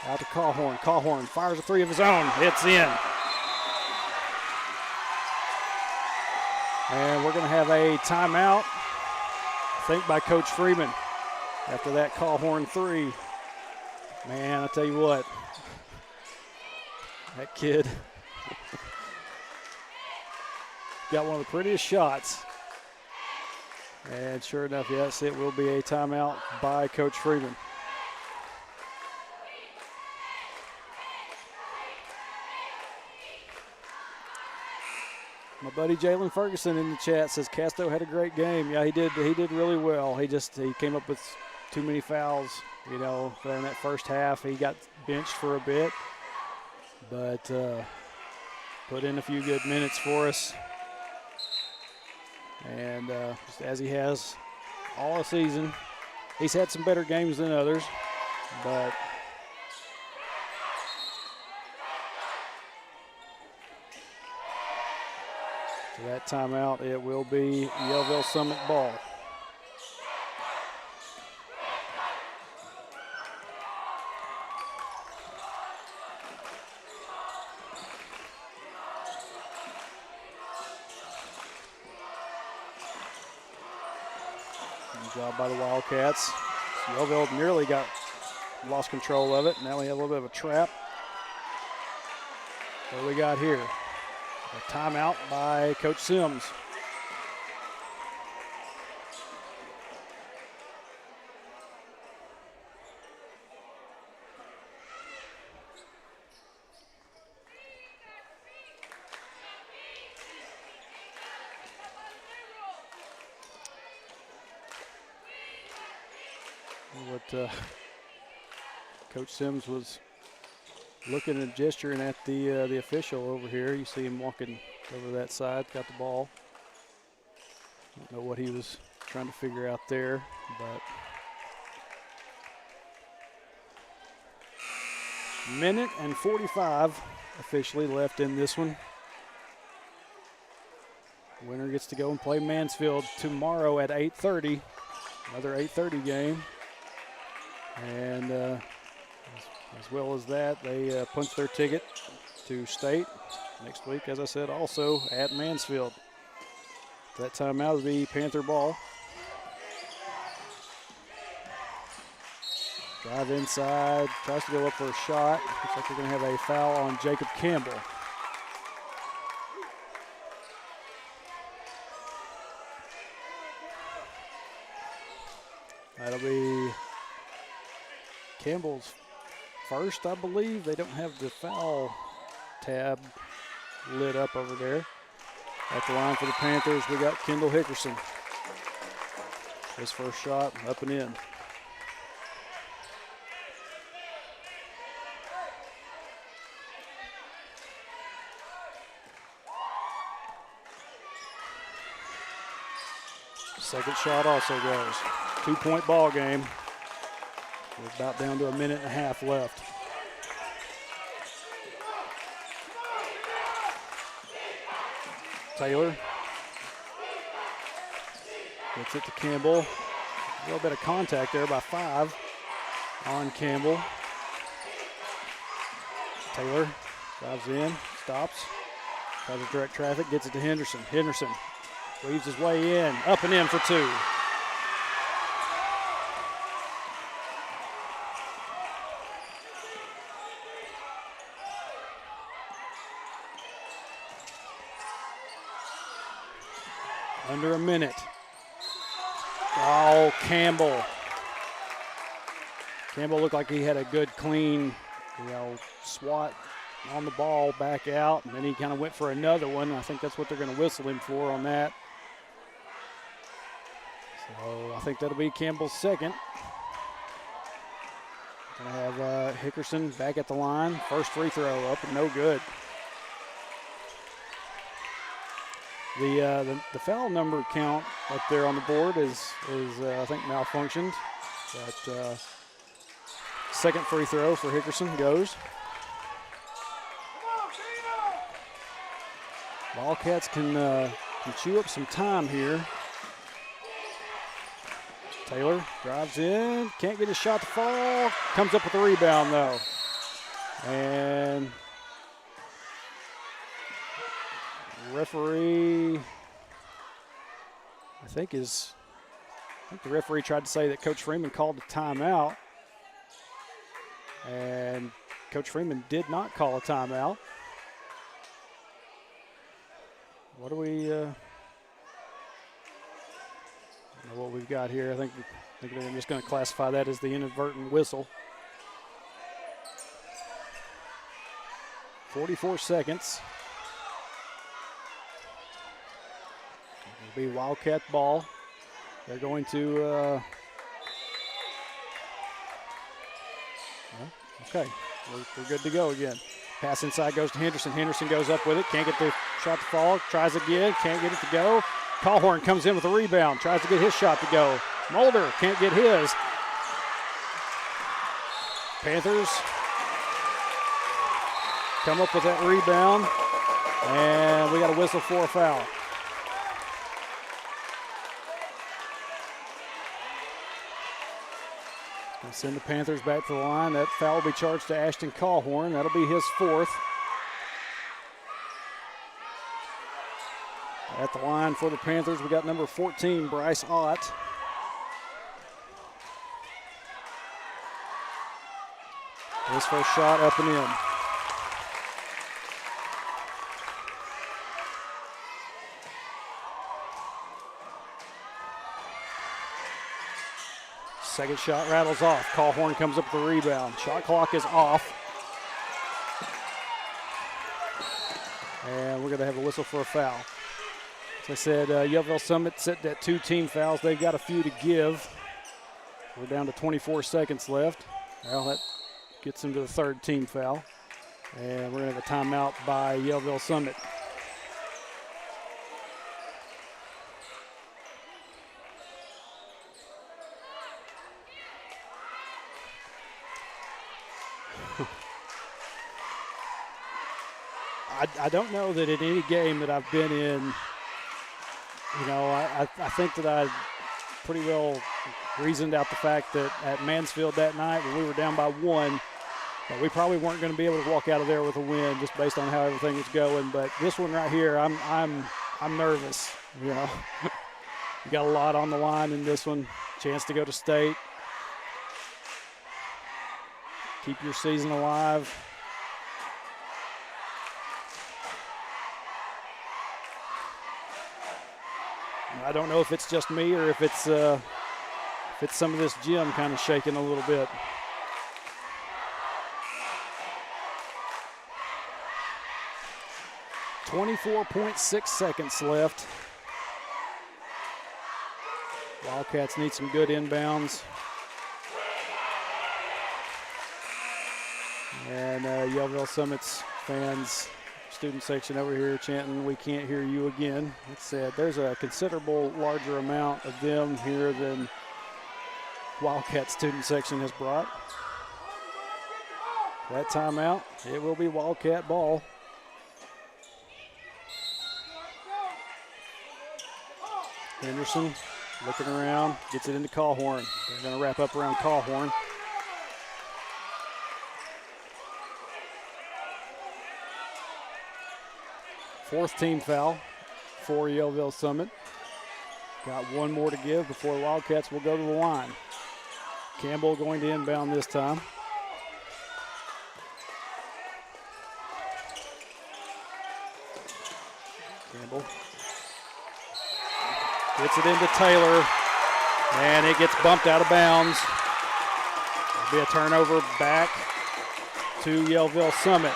Out to Callhorn. Callhorn fires a 3 of his own. It's in. And we're going to have a timeout, I think, by Coach Freeman. After that Callhorn 3. Man, I tell you what, that kid got one of the prettiest shots. And sure enough, yes, it will be a timeout by Coach Freeman. My buddy Jalen Ferguson in the chat says Casto had a great game. Yeah, he did really well. He came up with too many fouls, you know, in that first half. He got benched for a bit, but put in a few good minutes for us. And just as he has all season, he's had some better games than others, but for that timeout, it will be Yellville-Summit ball. Good job by the Wildcats. Yellville nearly lost control of it. Now we have a little bit of a trap. What do we got here? A timeout by Coach Sims. Coach Sims was looking and gesturing at the official over here. You see him walking over that side, got the ball. Don't know what he was trying to figure out there, but minute and 45 officially left in this one. Winner gets to go and play Mansfield tomorrow at 8:30. Another 8:30 game. And as well as that, they punched their ticket to state next week, as I said, also at Mansfield. That timeout will be Panther ball. Drive inside, tries to go up for a shot. Looks like they're going to have a foul on Jacob Campbell. That'll be Campbell's first, I believe. They don't have the foul tab lit up over there. At the line for the Panthers, we got Kendall Hickerson. His first shot, up and in. Second shot also goes. 2-point ball game. We're about down to a minute and a half left. Taylor gets it to Campbell. A little bit of contact there by 5 on Campbell. Taylor drives in, stops, tries to direct traffic, gets it to Henderson. Henderson weaves his way in, up and in for 2. Under a minute. Oh, Campbell. Campbell looked like he had a good, clean, swat on the ball back out, and then he kind of went for another one. I think that's what they're going to whistle him for on that. So I think that'll be Campbell's second. Going to have Hickerson back at the line. First free throw up and no good. The foul number count up there on the board is I think malfunctioned. But second free throw for Hickerson goes. Wildcats can chew up some time here. Taylor drives in, can't get his shot to fall. Comes up with a rebound though, and referee, I think the referee tried to say that Coach Freeman called a timeout, and Coach Freeman did not call a timeout. What do we I don't know what we've got here. I think they're just going to classify that as the inadvertent whistle. 44 seconds. It'll be Wildcat ball. They're going to, okay, we're good to go again. Pass inside goes to Henderson. Henderson goes up with it, can't get the shot to fall, tries again, can't get it to go. Callhorn comes in with a rebound, tries to get his shot to go. Mulder can't get his. Panthers come up with that rebound, and we got a whistle for a foul. Gonna send the Panthers back to the line. That foul will be charged to Ashton Callhorn. That'll be his 4th. At the line for the Panthers, we got number 14, Bryce Ott. His first shot up and in. Second shot rattles off. Callhorn comes up with the rebound. Shot clock is off. And we're going to have a whistle for a foul. As I said, Yellville-Summit sitting at 2 team fouls. They've got a few to give. We're down to 24 seconds left. Well, that gets him to the third team foul. And we're going to have a timeout by Yellville-Summit. I don't know that in any game that I've been in, you know, I think that I pretty well reasoned out the fact that at Mansfield that night when we were down by 1, that we probably weren't going to be able to walk out of there with a win just based on how everything was going. But this one right here, I'm nervous. You know, you got a lot on the line in this one. Chance to go to state. Keep your season alive. I don't know if it's just me or if it's some of this gym kind of shaking a little bit. .6 seconds left. Wildcats need some good inbounds. And Yellville-Summit's fans, student section over here chanting, "We can't hear you again." It said there's a considerable larger amount of them here than Wildcat student section has brought. That timeout, it will be Wildcat ball. Henderson looking around, gets it into Callhorn. They're going to wrap up around Callhorn. Fourth team foul for Yellville-Summit. Got one more to give before the Wildcats will go to the line. Campbell going to inbound this time. Campbell gets it into Taylor, and it gets bumped out of bounds. It'll be a turnover back to Yellville-Summit.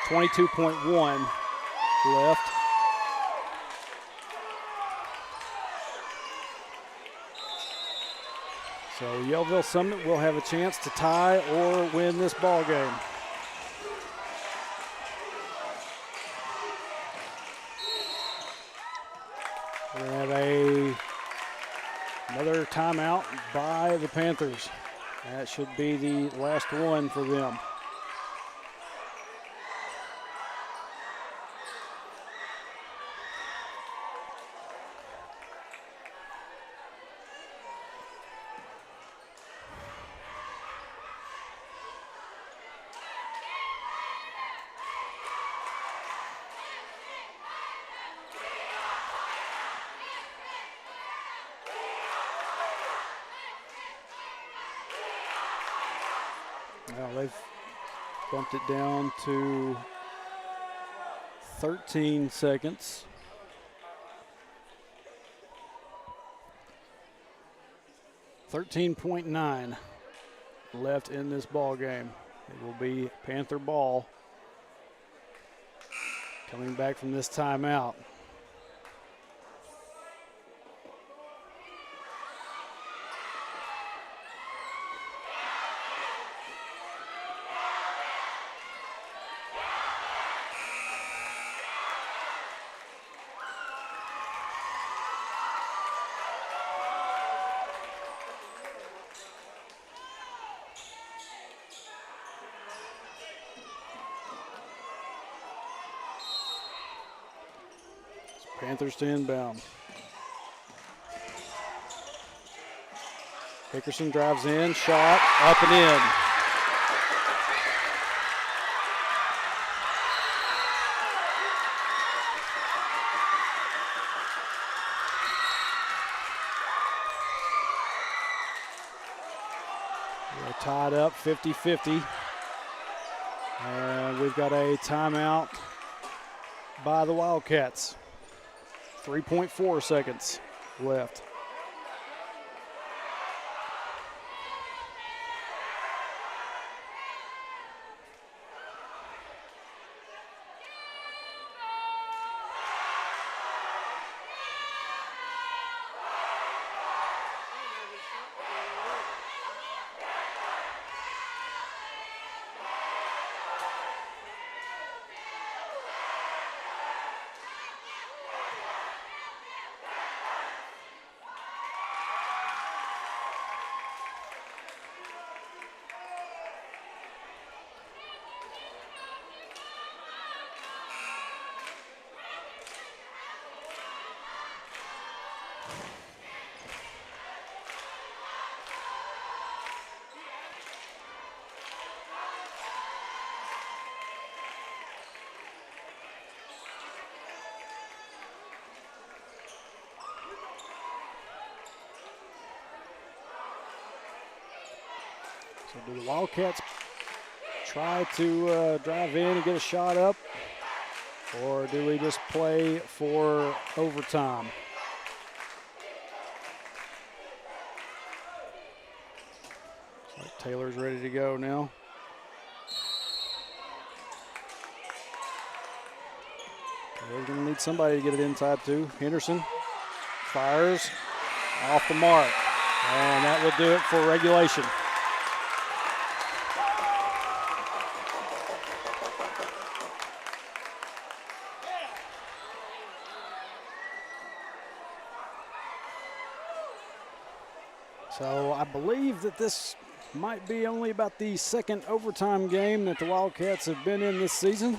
22.1 left. So Yellville-Summit will have a chance to tie or win this ball game. We have another timeout by the Panthers. That should be the last one for them. Well, they've bumped it down to 13 seconds. .9 left in this ball game. It will be Panther ball coming back from this timeout. Panthers to inbound. Hickerson drives in, shot, up and in. We're tied up 50-50. And we've got a timeout by the Wildcats. 3.4 seconds left. So do the Wildcats try to drive in and get a shot up, or do we just play for overtime? Looks like Taylor's ready to go now. We're going to need somebody to get it inside to. Henderson fires off the mark, and that will do it for regulation. So I believe that this might be only about the second overtime game that the Wildcats have been in this season.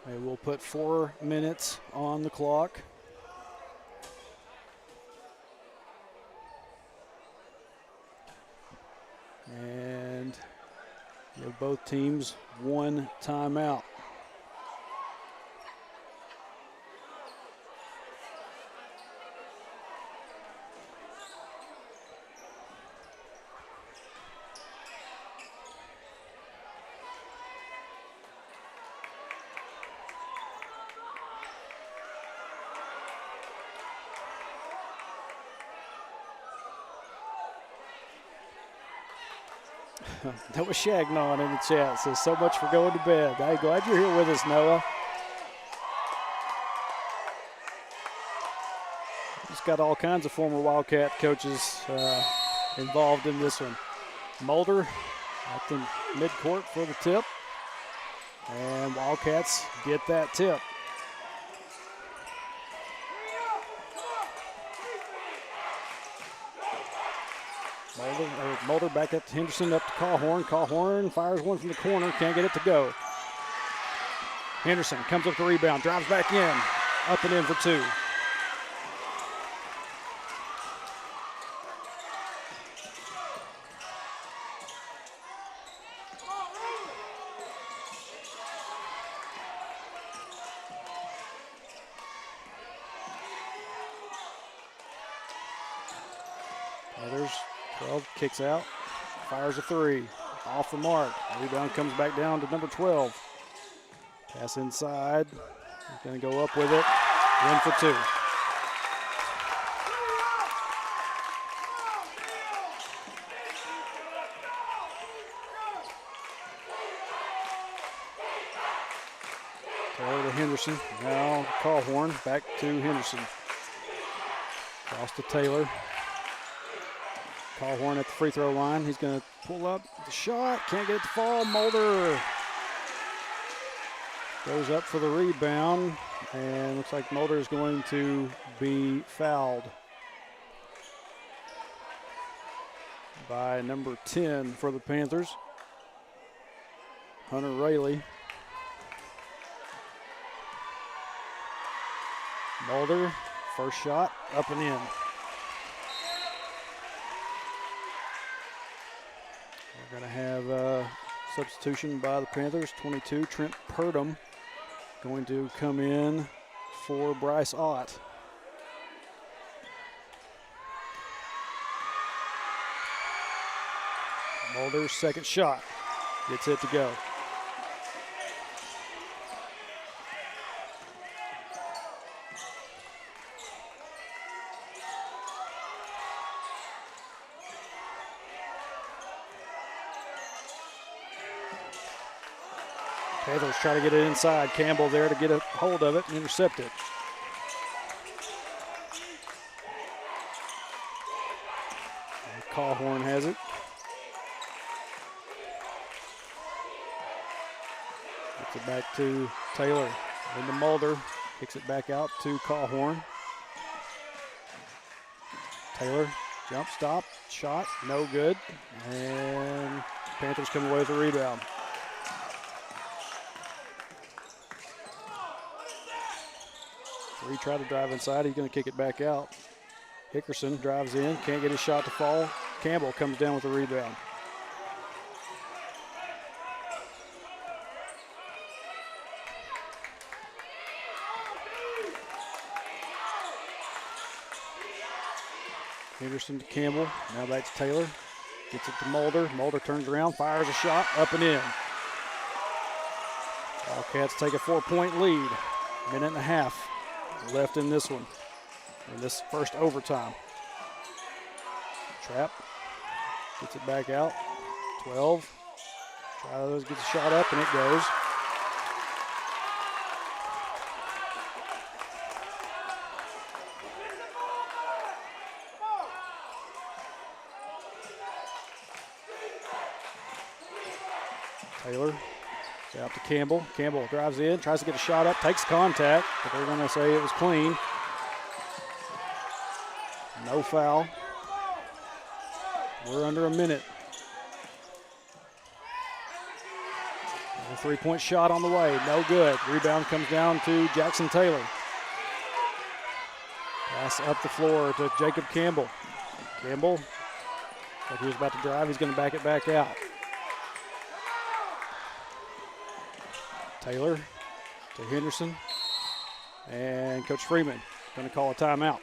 They will put 4 minutes on the clock. And give both teams 1 timeout. Noah Shagnon in the chat says, so much for going to bed. Hey, glad you're here with us, Noah. Just got all kinds of former Wildcat coaches involved in this one. Mulder at the midcourt for the tip. And Wildcats get that tip. Mulder back up to Henderson, up to Cawhorn. Cawhorn fires one from the corner, can't get it to go. Henderson comes up the rebound, drives back in, up and in for 2. Others. 12 kicks out, fires a 3, off the mark. Rebound comes back down to number 12. Pass inside, he's going to go up with it, in for 2. Taylor to Henderson, now Cawhorn, back to Henderson. Cross to Taylor. Cawhorn at the free throw line. He's going to pull up the shot. Can't get it to fall. Mulder goes up for the rebound. And looks like Mulder is going to be fouled by number 10 for the Panthers, Hunter Rayleigh. Mulder, first shot, up and in. We're going to have a substitution by the Panthers. 22, Trent Purdom, going to come in for Bryce Ott. Mulder's second shot, gets it to go. Panthers try to get it inside. Campbell there to get a hold of it and intercept it. And Cawhorn has it. Gets it back to Taylor. Into Mulder. Kicks it back out to Cawhorn. Taylor, jump stop, shot, no good. And Panthers come away with a rebound. He tried to drive inside. He's going to kick it back out. Hickerson drives in. Can't get his shot to fall. Campbell comes down with the rebound. Henderson to Campbell. Now back to Taylor. Gets it to Mulder. Mulder turns around, fires a shot, up and in. Wildcats take a 4-point lead. Minute and a half left in this one, in this first overtime. Trap. Gets it back out. 12. Tries, gets a shot up, and it goes. Taylor, out to Campbell. Campbell drives in, tries to get a shot up, takes contact, but they're going to say it was clean. No foul. We're under a minute. A 3-point shot on the way, no good. Rebound comes down to Jackson Taylor. Pass up the floor to Jacob Campbell. Campbell, like he was about to drive, he's going to back it back out. Taylor to Henderson, and Coach Freeman going to call a timeout.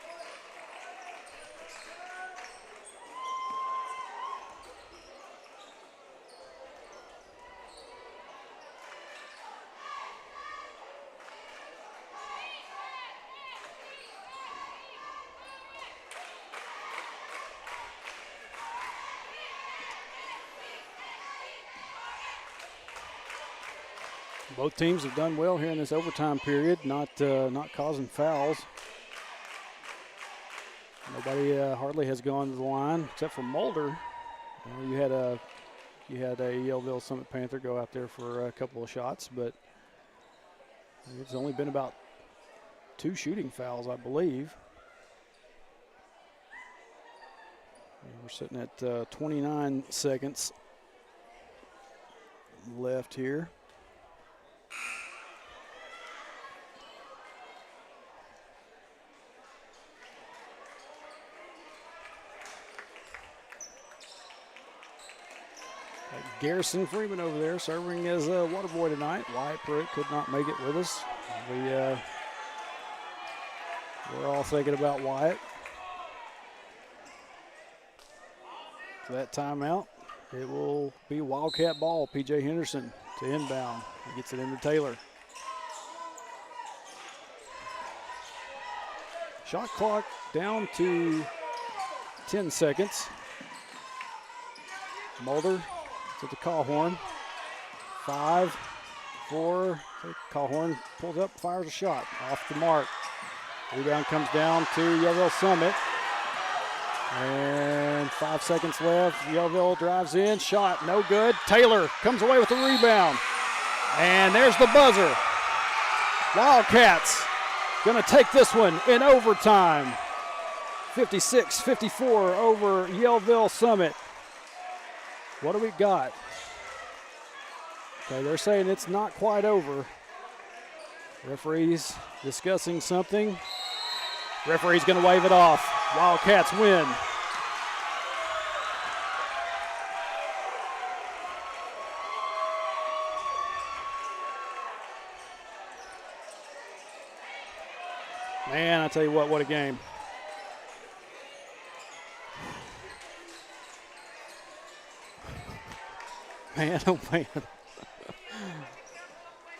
Both teams have done well here in this overtime period, not causing fouls. Nobody hardly has gone to the line except for Mulder. You had a Yellville-Summit Panther go out there for a couple of shots, but it's only been about 2 shooting fouls, I believe. And we're sitting at 29 seconds left here. Garrison Freeman over there serving as a water boy tonight. Wyatt Pruitt could not make it with us. We're all thinking about Wyatt. For that timeout, it will be Wildcat ball. P.J. Henderson to inbound. He gets it into Taylor. Shot clock down to 10 seconds. Mulder to the Callhorn. 5, 4. Callhorn pulls up, fires a shot off the mark. Rebound comes down to Yellville-Summit. And 5 seconds left. Yellville drives in, shot, no good. Taylor comes away with the rebound. And there's the buzzer. Wildcats gonna take this one in overtime. 56-54 over Yellville-Summit. What do we got? Okay, they're saying it's not quite over. Referee's discussing something. Referee's going to wave it off. Wildcats win. Man, I tell you what a game. Man, oh man.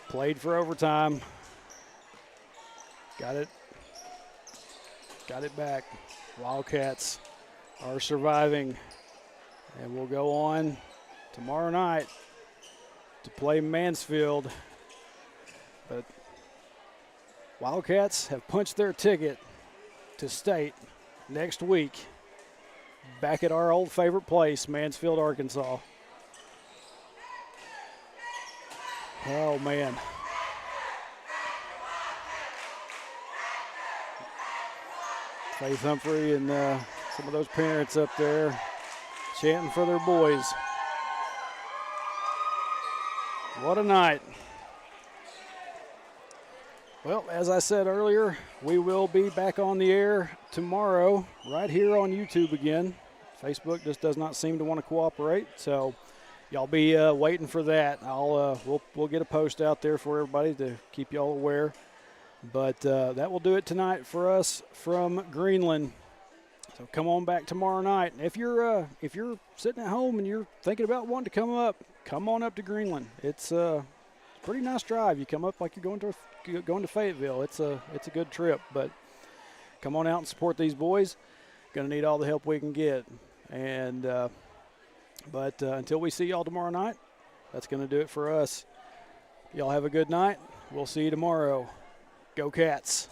Played for overtime. Got it back. Wildcats are surviving. And we'll go on tomorrow night to play Mansfield. But Wildcats have punched their ticket to state next week back at our old favorite place, Mansfield, Arkansas. Oh, man. Faith Humphrey and some of those parents up there chanting for their boys. What a night. Well, as I said earlier, we will be back on the air tomorrow right here on YouTube again Facebook just does not seem to want to cooperate. So y'all be waiting for that. We'll get a post out there for everybody to keep y'all aware. But that will do it tonight for us from Greenland. So come on back tomorrow night. If you're sitting at home and you're thinking about wanting to come on up to Greenland. It's a pretty nice drive. You come up like you're going to Fayetteville. It's a good trip. But come on out and support these boys. Going to need all the help we can get. And but until we see y'all tomorrow night, that's going to do it for us. Y'all have a good night. We'll see you tomorrow. Go Cats.